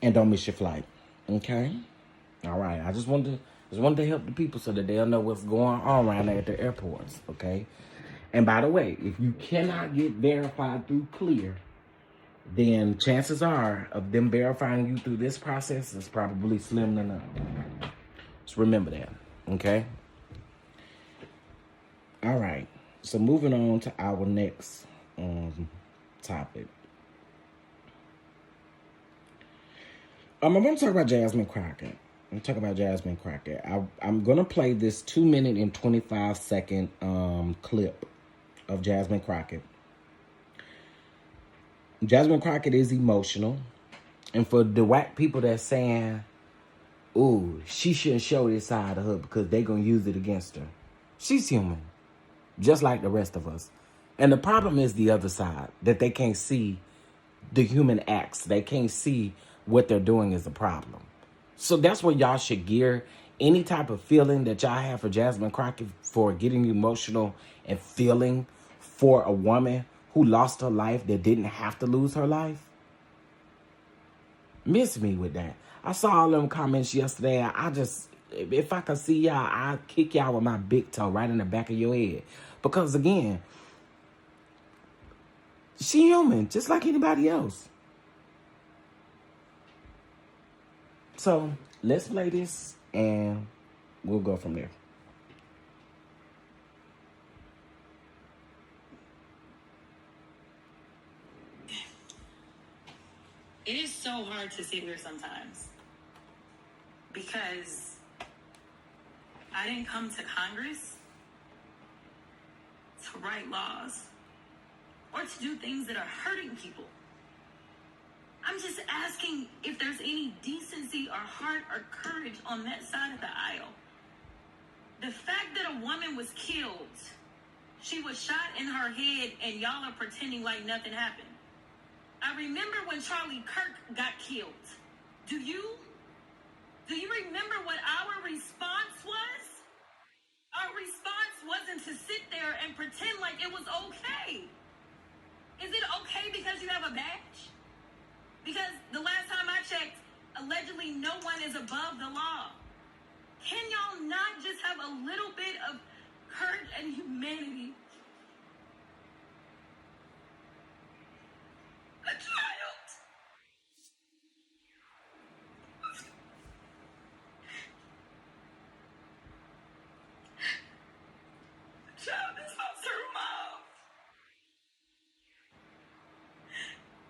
[SPEAKER 1] don't miss your flight. Okay, all right. I just wanted to help the people so that they'll know what's going on around there at the airports. Okay, and by the way, if you cannot get verified through Clear, then chances are of them verifying you through this process is probably slim to none. Just remember that, okay? All right. So moving on to our next topic. I'm going to talk about Jasmine Crockett. I'm going to play this 2-minute and 25-second clip of Jasmine Crockett. Jasmine Crockett is emotional. And for the whack people that's saying, ooh, she shouldn't show this side of her because they're going to use it against her. She's human, just like the rest of us. And the problem is the other side, that they can't see the human acts. They can't see what they're doing is a problem. So that's where y'all should gear any type of feeling that y'all have for Jasmine Crockett, for getting emotional and feeling for a woman who lost her life that didn't have to lose her life. Miss me with that. I saw all them comments yesterday. If I could see y'all, I'd kick y'all with my big toe right in the back of your head. Because again, she human, just like anybody else. So, let's play this, and we'll go from there.
[SPEAKER 7] It is so hard to sit here sometimes because I didn't come to Congress to write laws or to do things that are hurting people. I'm just asking if there's any decency or heart or courage on that side of the aisle. The fact that a woman was killed, she was shot in her head, and y'all are pretending like nothing happened. I remember when Charlie Kirk got killed. Do you remember what our response was? Our response wasn't to sit there and pretend like it was okay. Is it okay because you have a badge? Because the last time I checked, allegedly no one is above the law. Can y'all not just have a little bit of courage and humanity? A child. A child is lost her mom.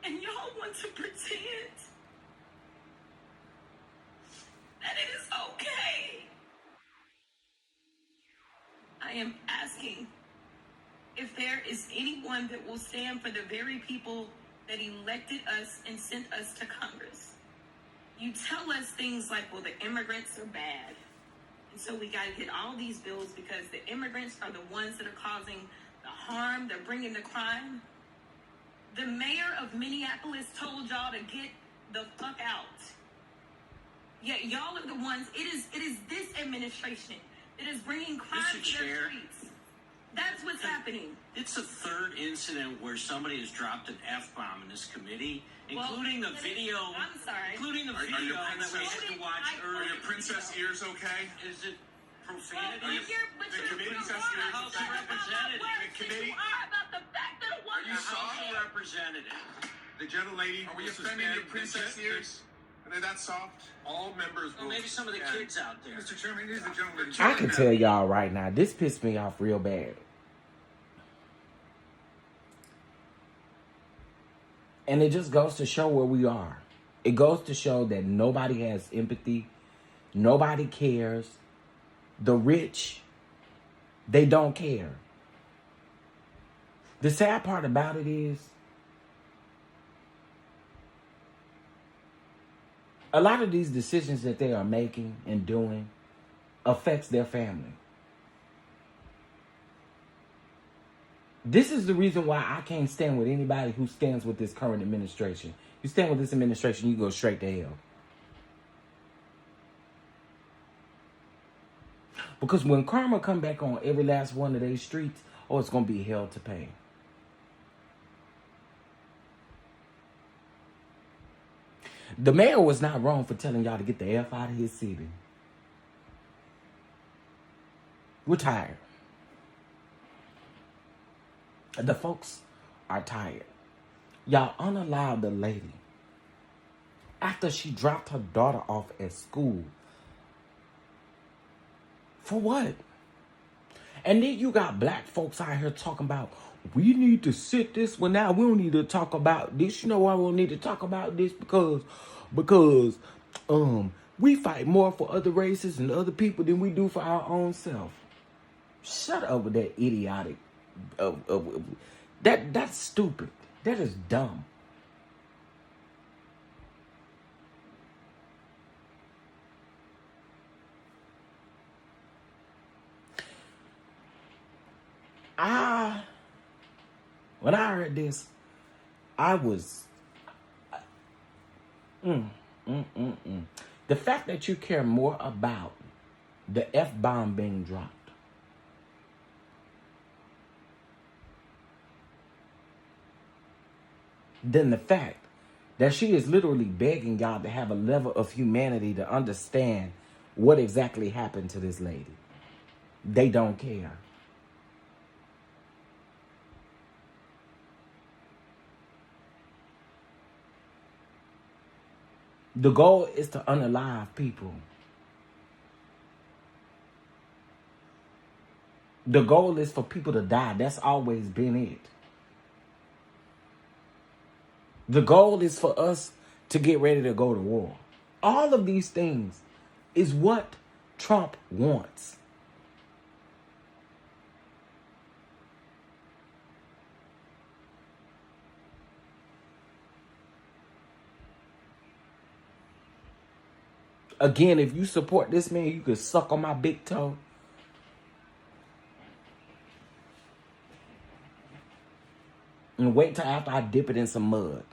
[SPEAKER 7] And y'all want to pretend that it is okay. I am asking if there is anyone that will stand for the very people that elected us and sent us to Congress. You tell us things like, well, the immigrants are bad. And so we got to get all these bills because the immigrants are the ones that are causing the harm. They're bringing the crime. The mayor of Minneapolis told y'all to get the fuck out. Yet y'all are the ones, it is this administration that is bringing crime to their streets. That's what's happening.
[SPEAKER 8] It's the third incident where somebody has dropped an F-bomb in this committee, including the video.
[SPEAKER 7] I'm sorry.
[SPEAKER 8] Including the video that we had to watch earlier.
[SPEAKER 9] Are your princess ears okay?
[SPEAKER 8] Is it profanity?
[SPEAKER 7] Well,
[SPEAKER 9] the committee's asking
[SPEAKER 8] the House of Representatives.
[SPEAKER 9] The committee.
[SPEAKER 7] Are about the fact that a woman
[SPEAKER 9] Are you
[SPEAKER 8] The House
[SPEAKER 9] soft?
[SPEAKER 8] of Representatives.
[SPEAKER 9] The gentlelady. Are we
[SPEAKER 8] was
[SPEAKER 9] offending your
[SPEAKER 8] suspended.
[SPEAKER 9] princess ears? Are they that soft? All members
[SPEAKER 8] Well,
[SPEAKER 9] will.
[SPEAKER 8] maybe some of the kids out there.
[SPEAKER 9] Mr. Chairman, here's the gentleman.
[SPEAKER 1] I can tell y'all right now, this pissed me off real bad. And it just goes to show where we are. It goes to show that nobody has empathy. Nobody cares. The rich, they don't care. The sad part about it is, a lot of these decisions that they are making and doing affects their family. This is the reason why I can't stand with anybody who stands with this current administration. You stand with this administration, you go straight to hell. Because when karma come back on every last one of these streets, oh, it's going to be hell to pay. The mayor was not wrong for telling y'all to get the F out of his city. We're tired. The folks are tired. Y'all unallowed the lady, after she dropped her daughter off at school. For what? And then you got black folks out here talking about, we need to sit this one out. We don't need to talk about this. You know why we don't need to talk about this? Because we fight more for other races and other people than we do for our own self. Shut up with that idiotic. That's stupid. That is dumb. When I heard this, I was, the fact that you care more about the F-bomb being dropped than the fact that she is literally begging y'all to have a level of humanity to understand what exactly happened to this lady. They don't care. The goal is to unalive people. The goal is for people to die. That's always been it. The goal is for us to get ready to go to war. All of these things is what Trump wants. Again, if you support this man, you can suck on my big toe. And wait till after I dip it in some mud.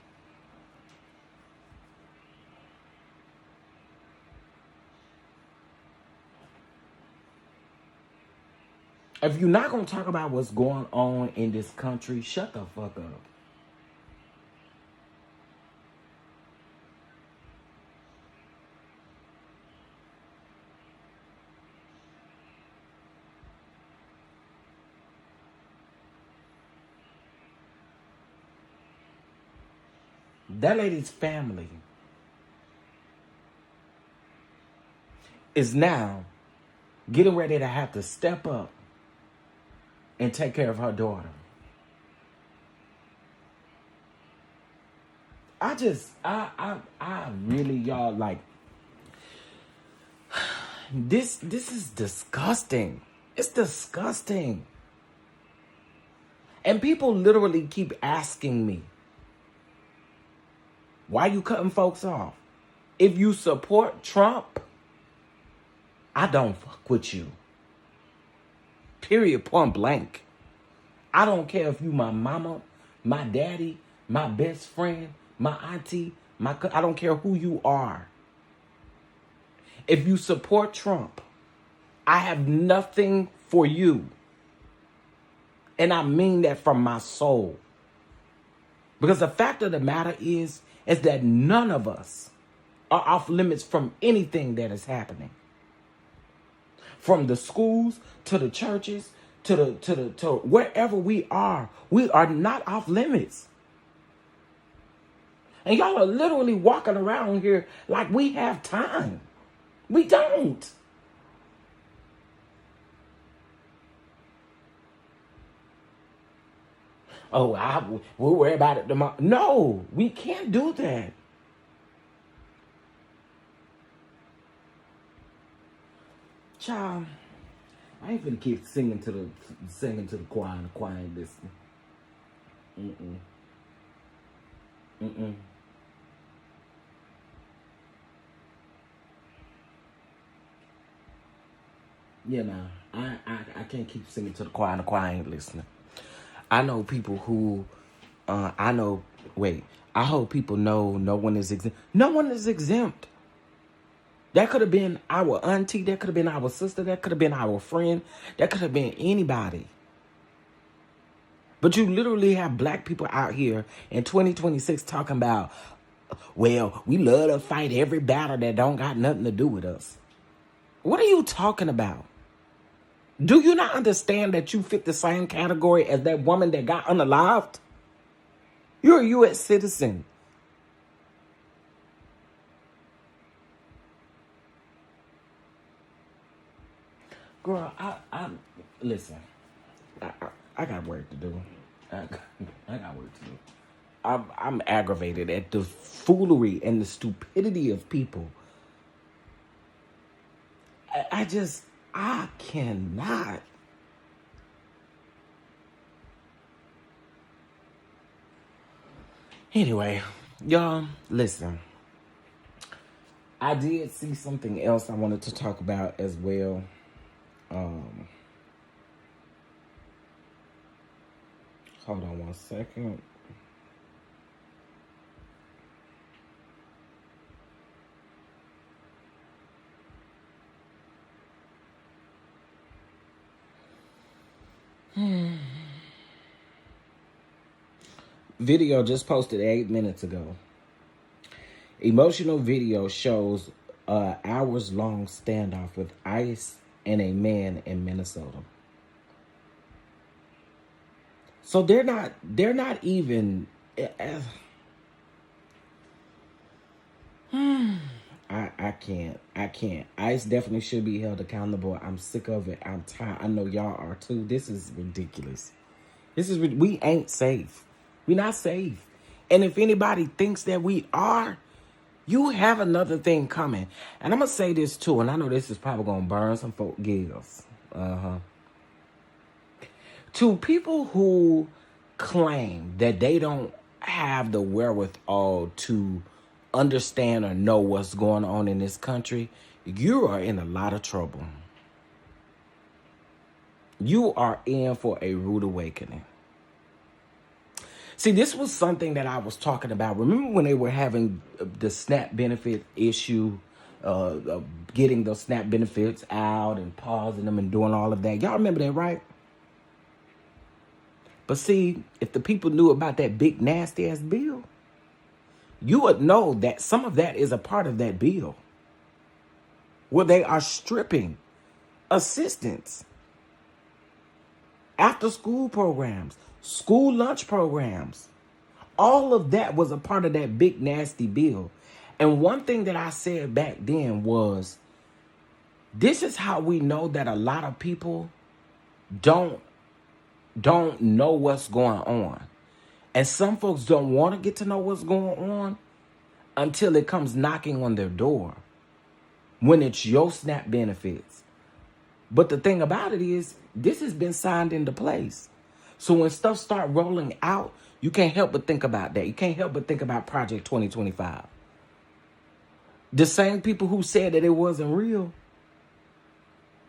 [SPEAKER 1] If you're not going to talk about what's going on in this country, shut the fuck up. That lady's family is now getting ready to have to step up and take care of her daughter. I really, y'all, like, this is disgusting. It's disgusting. And people literally keep asking me, why you cutting folks off? If you support Trump, I don't fuck with you. Period, point blank. I don't care if you my mama, my daddy, my best friend, my auntie, I don't care who you are. If you support Trump, I have nothing for you. And I mean that from my soul. Because the fact of the matter is that none of us are off limits from anything that is happening. From the schools to the churches to wherever we are not off limits. And y'all are literally walking around here like we have time. We don't. Oh, we'll worry about it tomorrow. No, we can't do that. Child, I ain't finna keep singing to the choir and the choir ain't listening. Yeah, nah, I can't keep singing to the choir and the choir ain't listening. I know people who, I hope people know no one is exempt. No one is exempt. That could have been our auntie. That could have been our sister. That could have been our friend. That could have been anybody. But you literally have black people out here in 2026 talking about, well, we love to fight every battle that don't got nothing to do with us. What are you talking about? Do you not understand that you fit the same category as that woman that got unalived? You're a U.S. citizen. Girl, I listen. I got work to do. I got work to do. I'm aggravated at the foolery and the stupidity of people. I cannot. Anyway, y'all, listen. I did see something else I wanted to talk about as well. Hold on one second. Video just posted 8 minutes ago. Emotional video shows hours-long standoff with ICE and a man in Minnesota. So they're not even. I can't. ICE definitely should be held accountable. I'm sick of it. I'm tired. I know y'all are too. This is ridiculous. We ain't safe. We're not safe. And if anybody thinks that we are, you have another thing coming. And I'm going to say this too, and I know this is probably going to burn some folk gills. To people who claim that they don't have the wherewithal to understand or know what's going on in this country, you are in a lot of trouble. You are in for a rude awakening. See, this was something that I was talking about. Remember when they were having the SNAP benefit issue, getting those SNAP benefits out and pausing them and doing all of that? Y'all remember that, right? But see, if the people knew about that big nasty ass bill, you would know that some of that is a part of that bill, where they are stripping assistance, after school programs, school lunch programs. All of that was a part of that big nasty bill. And one thing that I said back then was, this is how we know that a lot of people don't know what's going on. And some folks don't want to get to know what's going on until it comes knocking on their door, when it's your SNAP benefits. But the thing about it is, this has been signed into place. So when stuff start rolling out, you can't help but think about that. You can't help but think about Project 2025. The same people who said that it wasn't real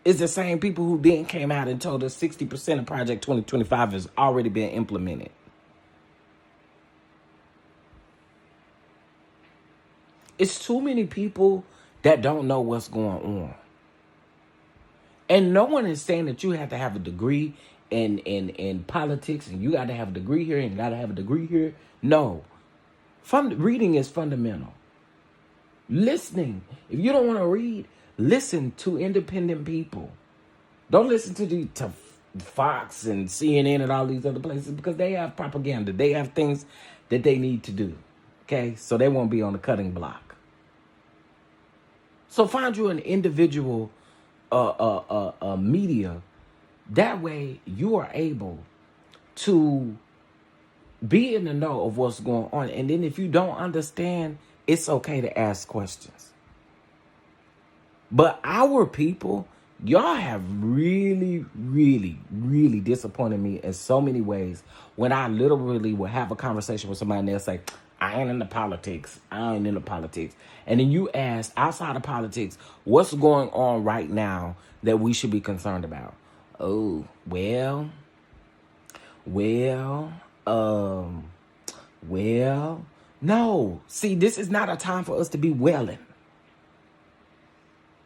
[SPEAKER 1] is the same people who then came out and told us 60% of Project 2025 has already been implemented. It's too many people that don't know what's going on. And no one is saying that you have to have a degree in politics and you got to have a degree here and you got to have a degree here. No. Reading is fundamental. Listening. If you don't want to read, listen to independent people. Don't listen to Fox and CNN and all these other places, because they have propaganda. They have things that they need to do. Okay? So they won't be on the cutting block. So find you an individual media. That way you are able to be in the know of what's going on. And then if you don't understand, it's okay to ask questions. But our people, y'all have really, really, really disappointed me in so many ways, when I literally will have a conversation with somebody and they'll say, I ain't into politics. And then you ask, outside of politics, what's going on right now that we should be concerned about? Oh, well, no. See, this is not a time for us to be welling.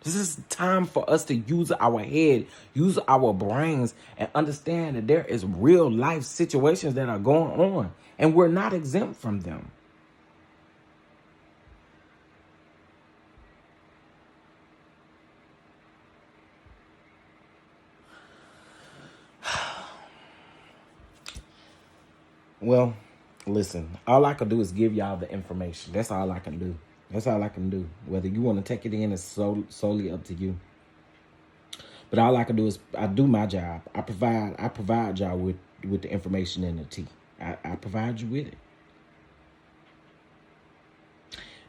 [SPEAKER 1] This is time for us to use our head, use our brains, and understand that there is real life situations that are going on, and we're not exempt from them. Well, listen, all I can do is give y'all the information. That's all I can do. Whether you want to take it in is solely up to you. But all I can do is I do my job. I provide y'all with the information and the tea. I provide you with it.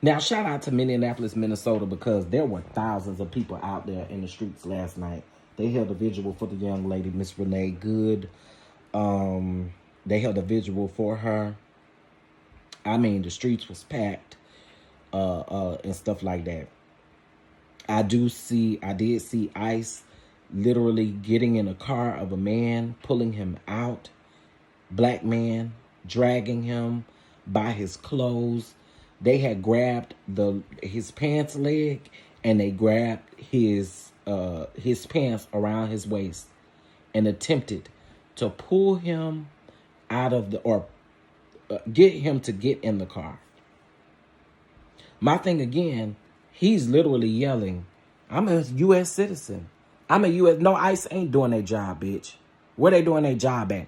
[SPEAKER 1] Now, shout out to Minneapolis, Minnesota, because there were thousands of people out there in the streets last night. They held a vigil for the young lady, Miss Renee Good. They held a vigil for her. I mean, the streets was packed and stuff like that. I did see ICE literally getting in a car of a man, pulling him out. Black man, dragging him by his clothes. They had grabbed his pants leg and they grabbed his pants around his waist and attempted to pull him out of get him to get in the car. My thing again, he's literally yelling, I'm a U.S. citizen. I'm a U.S. No, ICE ain't doing their job, bitch. Where they doing their job at?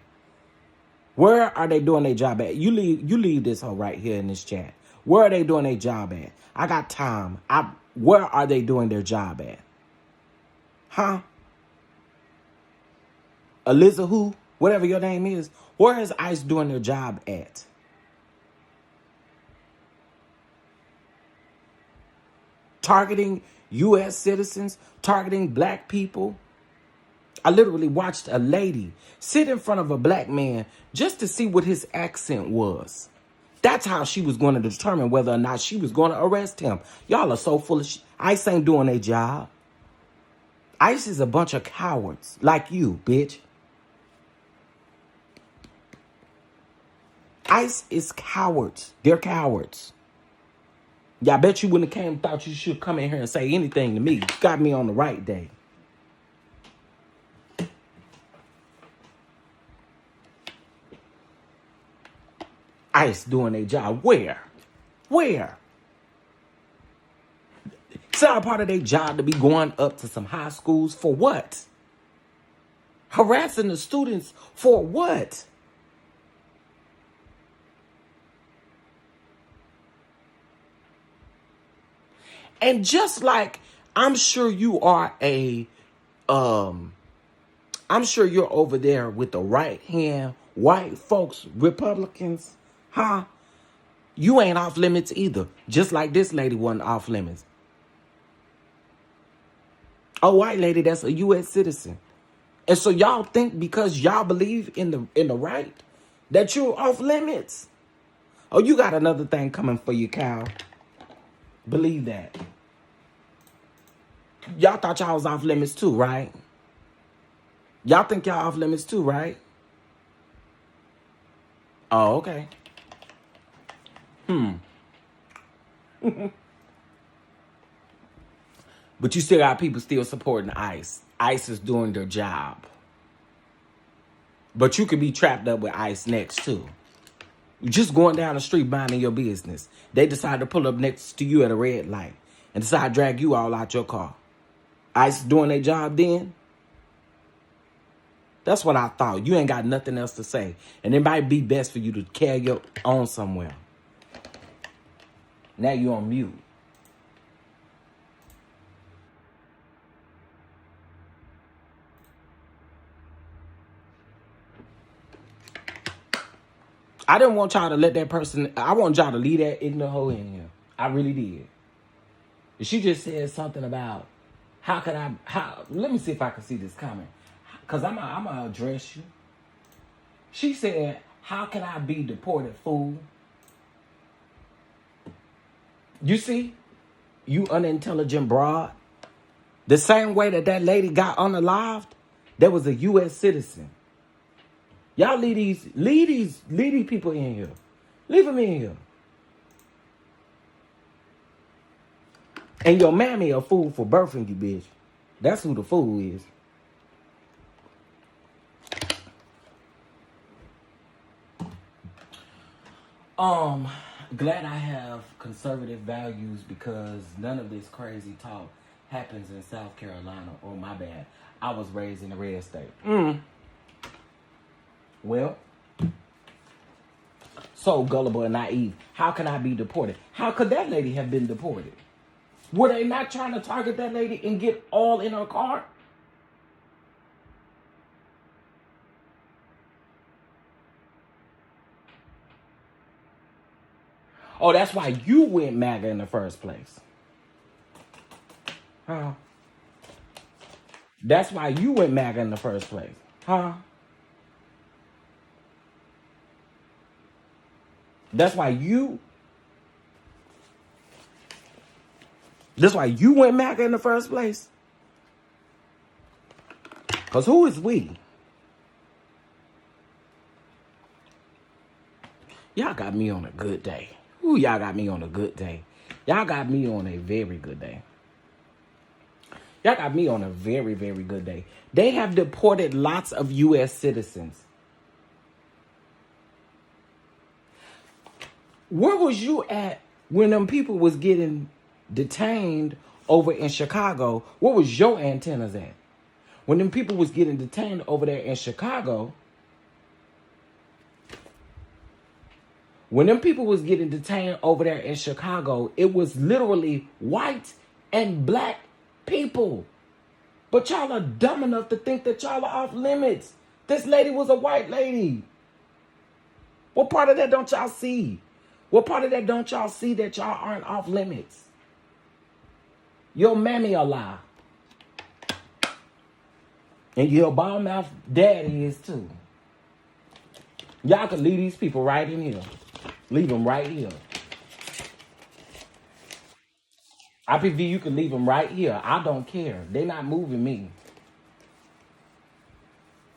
[SPEAKER 1] Where are they doing their job at? You leave this hoe right here in this chat. Where are they doing their job at? I got time. Where are they doing their job at? Huh? Eliza who? Whatever your name is. Where is ICE doing their job at? Targeting U.S. citizens, targeting black people. I literally watched a lady sit in front of a black man just to see what his accent was. That's how she was going to determine whether or not she was going to arrest him. Y'all are so full of shit. ICE ain't doing their job. ICE is a bunch of cowards like you, bitch. ICE is cowards. They're cowards. Yeah, I bet you wouldn't have came and thought you should come in here and say anything to me. You got me on the right day. ICE doing their job. Where? Where? It's not a part of their job to be going up to some high schools for what? Harassing the students for what? And just like I'm sure you are I'm sure you're over there with the right hand, white folks, Republicans, huh? You ain't off limits either. Just like this lady wasn't off limits. A white lady that's a U.S. citizen. And so y'all think because y'all believe in the right that you're off limits? Oh, you got another thing coming for you, Cal. Believe that. Y'all thought y'all was off limits too, right? Y'all think y'all off limits too, right? Oh, okay. But you still got people still supporting ICE. ICE is doing their job. But you could be trapped up with ICE next too. You're just going down the street minding your business. They decide to pull up next to you at a red light and decide to drag you all out your car. ICE doing their job then? That's what I thought. You ain't got nothing else to say. And it might be best for you to carry your on somewhere. Now you're on mute. I didn't want y'all to let that person, I want y'all to leave that ignorant hoe in here. I really did. She just said something about, let me see if I can see this comment. Because I'm going to address you. She said, how can I be deported, fool? You see? You unintelligent broad. The same way that lady got unalived, there was a U.S. citizen. Y'all leave these people in here. Leave them in here. And your mammy a fool for birthing you, bitch. That's who the fool is. Glad I have conservative values because none of this crazy talk happens in South Carolina. Oh, my bad. I was raised in a red state. Well, so gullible and naive. How can I be deported? How could that lady have been deported? Were they not trying to target that lady and get all in her car? Oh, that's why you went MAGA in the first place. Huh? That's why you went MAGA in the first place. Huh? That's why you went MAGA in the first place. Because who is we? Y'all got me on a good day. Ooh, y'all got me on a good day. Y'all got me on a very good day. Y'all got me on a very, very good day. They have deported lots of U.S. citizens. Where was you at when them people was getting detained over in Chicago? Where was your antennas at? When them people was getting detained over there in Chicago, when them people was getting detained over there in Chicago, it was literally white and black people. But y'all are dumb enough to think that y'all are off limits. This lady was a white lady. What part of that don't y'all see? What part of that don't y'all see that y'all aren't off limits? Your mammy a lie. And your ball mouth daddy is too. Y'all can leave these people right in here. Leave them right here. IPV, you can leave them right here. I don't care. They not moving me.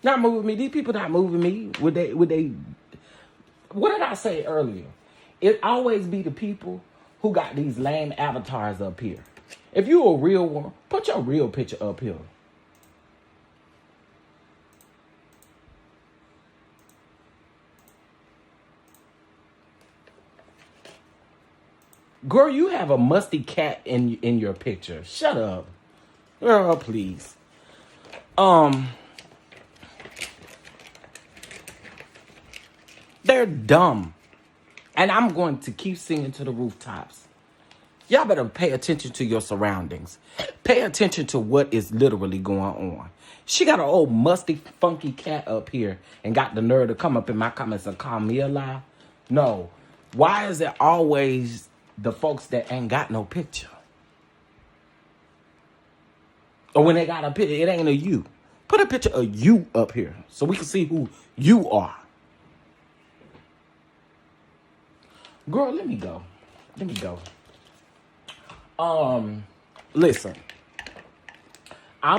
[SPEAKER 1] Not moving me. These people not moving me. Would they? What did I say earlier? It always be the people who got these lame avatars up here. If you a real one, put your real picture up here. Girl, you have a musty cat in your picture. Shut up. Girl, please. They're dumb. And I'm going to keep singing to the rooftops. Y'all better pay attention to your surroundings. Pay attention to what is literally going on. She got an old musty, funky cat up here and got the nerve to come up in my comments and call me a lie. No. Why is it always the folks that ain't got no picture? Or when they got a picture, it ain't a you. Put a picture of you up here so we can see who you are. Girl, let me go. Listen. I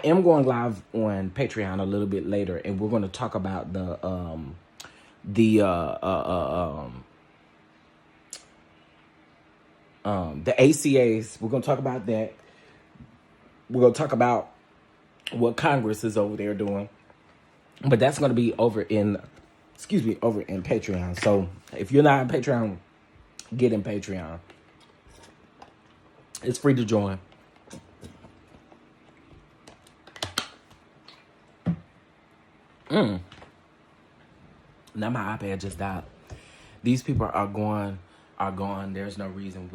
[SPEAKER 1] am going live on Patreon a little bit later, and we're going to talk about the ACAs. We're going to talk about that. We're going to talk about what Congress is over there doing. But that's going to be over in Patreon. So if you're not on Patreon, get in Patreon. It's free to join. Now my iPad just died. These people are gone. There's no reason.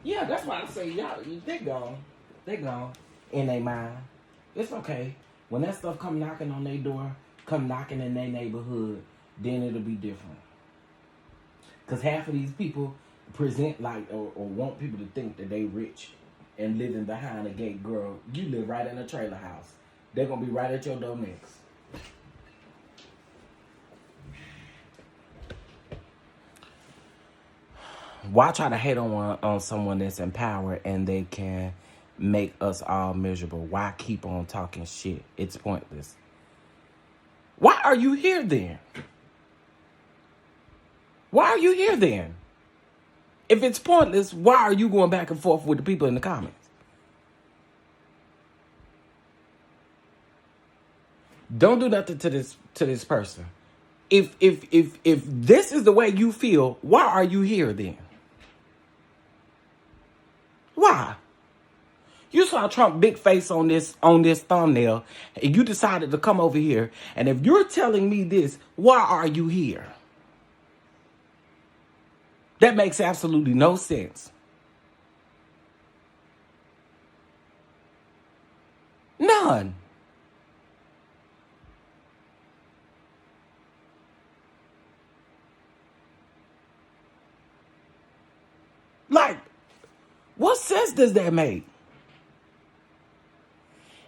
[SPEAKER 1] Yeah, that's why I say y'all. They gone. In their mind. It's okay. When that stuff come knocking on their door, come knocking in their neighborhood, then it'll be different. Because half of these people present like or want people to think that they rich and living behind a gate. Girl, you live right in a trailer house. They're going to be right at your door next. Why try to hate on someone that's in power and they can make us all miserable? Why keep on talking shit? It's pointless. Why are you here then? If it's pointless, why are you going back and forth with the people in the comments? Don't do nothing to this person. If this is the way you feel, why are you here then? Why? You saw Trump big face on this thumbnail, and you decided to come over here. And if you're telling me this, why are you here? That makes absolutely no sense. None. Like, what sense does that make?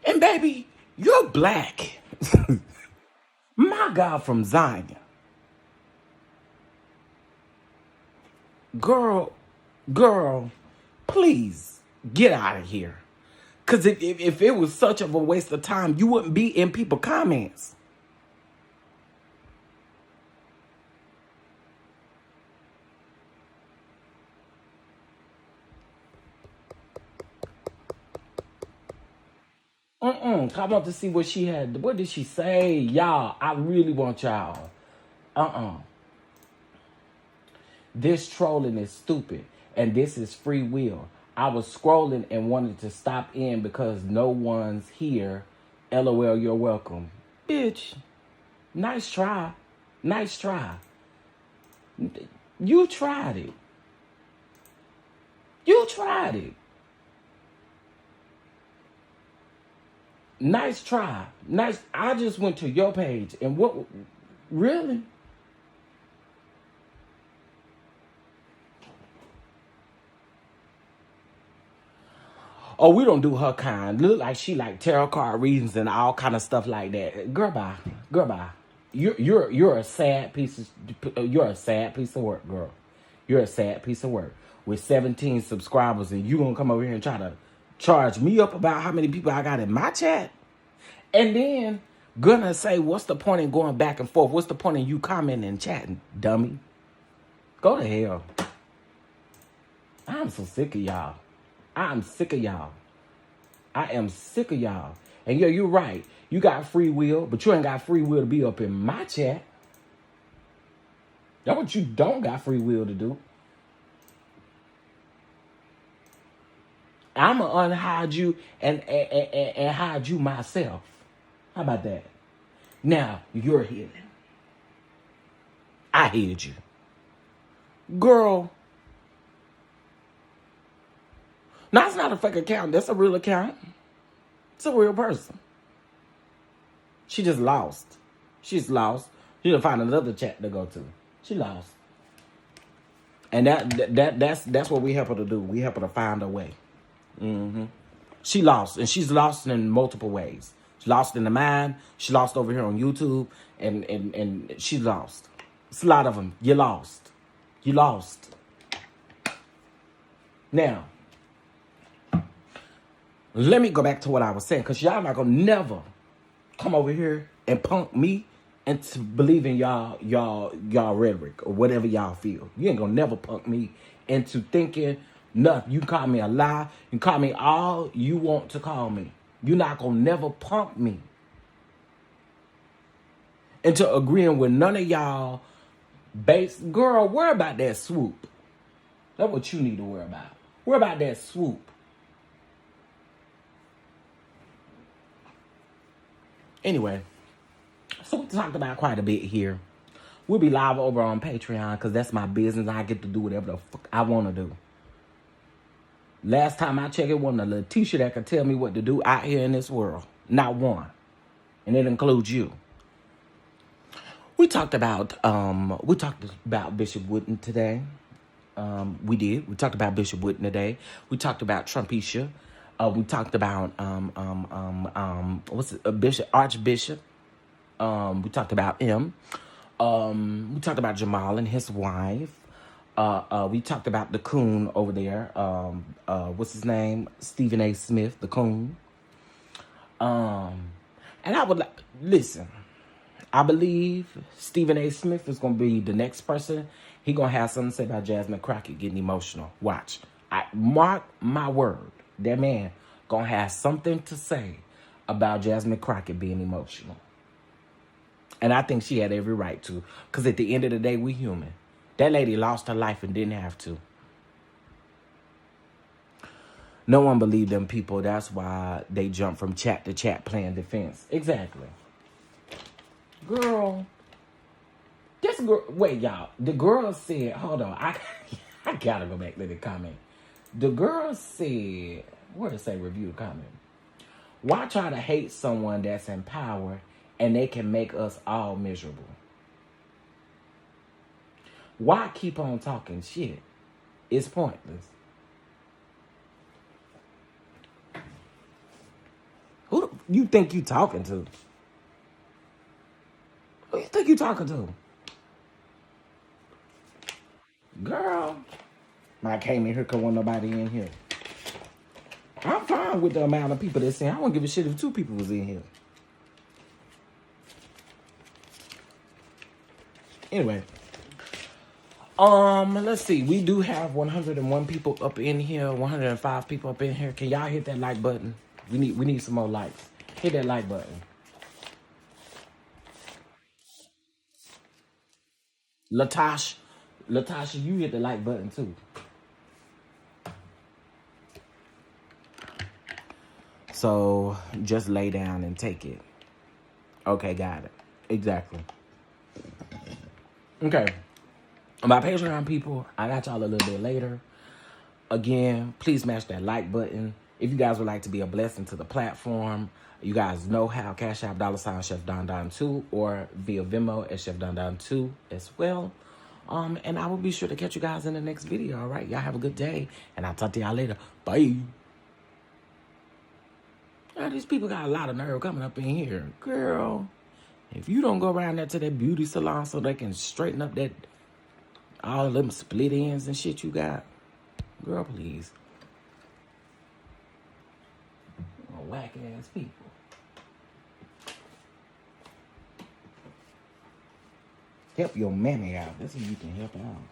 [SPEAKER 1] And baby, you're black. My God from Zion. Girl, please get out of here. Because if it was such of a waste of time, you wouldn't be in people's comments. I want to see what she had. What did she say? Y'all, I really want y'all. This trolling is stupid. And this is free will. I was scrolling and wanted to stop in because no one's here. LOL, you're welcome. Bitch, nice try. Nice try. You tried it. You tried it. Nice try. Nice. I just went to your page and what? Really? Oh, we don't do her kind. Look like she like tarot card readings and all kind of stuff like that. Girl, bye. Girl, bye. You're a sad piece of work, girl. You're a sad piece of work with 17 subscribers, and you gonna come over here and try to charge me up about how many people I got in my chat, and then gonna say, what's the point in going back and forth? What's the point in you commenting and chatting, dummy? Go to hell. I'm so sick of y'all. I'm sick of y'all. I am sick of y'all. And yeah, you're right. You got free will, but you ain't got free will to be up in my chat. That's what you don't got free will to do. I'm going to unhide you and hide you myself. How about that? Now, you're hidden. I hid you. Girl. No, that's not a fake account. That's a real account. It's a real person. She just lost. She's lost. She didn't find another chat to go to. She lost. And that's what we help her to do. We help her to find a way. She lost. And she's lost in multiple ways. She lost in the mind. She lost over here on YouTube. And she lost. It's a lot of them. You lost. You lost. Now, let me go back to what I was saying, because y'all not gonna never come over here and punk me into believing y'all rhetoric or whatever y'all feel. You ain't gonna never punk me into thinking nothing. You can call me a lie. You can call me all you want to call me. You're not gonna never punk me into agreeing with none of y'all base. Girl, worry about that swoop. That's what you need to worry about. Worry about that swoop. Anyway, so we talked about quite a bit here. We'll be live over on Patreon because that's my business. I get to do whatever the fuck I want to do. Last time I checked, it wasn't a Letitia that could tell me what to do out here in this world. Not one. And it includes you. We talked about Bishop Wooten today. We did. We talked about Bishop Wooten today. We talked about Trumisha. We talked about Archbishop. We talked about him. We talked about Jamal and his wife. We talked about the coon over there. What's his name? Stephen A. Smith, the coon. And I would listen. I believe Stephen A. Smith is going to be the next person. He going to have something to say about Jasmine Crockett getting emotional. Watch. Mark my word. That man gonna have something to say about Jasmine Crockett being emotional. And I think she had every right to. Because at the end of the day, we human. That lady lost her life and didn't have to. No one believed them people. That's why they jump from chat to chat playing defense. Exactly. Girl. This girl. Wait, y'all. The girl said, hold on. I gotta go back to the comment. The girl said, where did it say review comment? Why try to hate someone that's in power and they can make us all miserable? Why keep on talking shit? It's pointless. you think you talking to? Who you think you talking to? Girl. I came in here because wasn't nobody in here. I'm fine with the amount of people that's in. I wouldn't give a shit if 2 people was in here. Anyway. Let's see. We do have 101 people up in here, 105 people up in here. Can y'all hit that like button? We need some more likes. Hit that like button. Latasha, you hit the like button too. So just lay down and take it. Okay, got it. Exactly. Okay. My Patreon people, I got y'all a little bit later. Again, please smash that like button. If you guys would like to be a blessing to the platform, you guys know how. Cash App $ Chef DonDon 2 or via Venmo at Chef DonDon 2 as well. And I will be sure to catch you guys in the next video. All right, y'all have a good day, and I'll talk to y'all later. Bye. These people got a lot of nerve coming up in here, girl. If you don't go around there to that beauty salon so they can straighten up that all of them split ends and shit you got, girl, please. Whack ass people. Help your mammy out. That's who you can help out.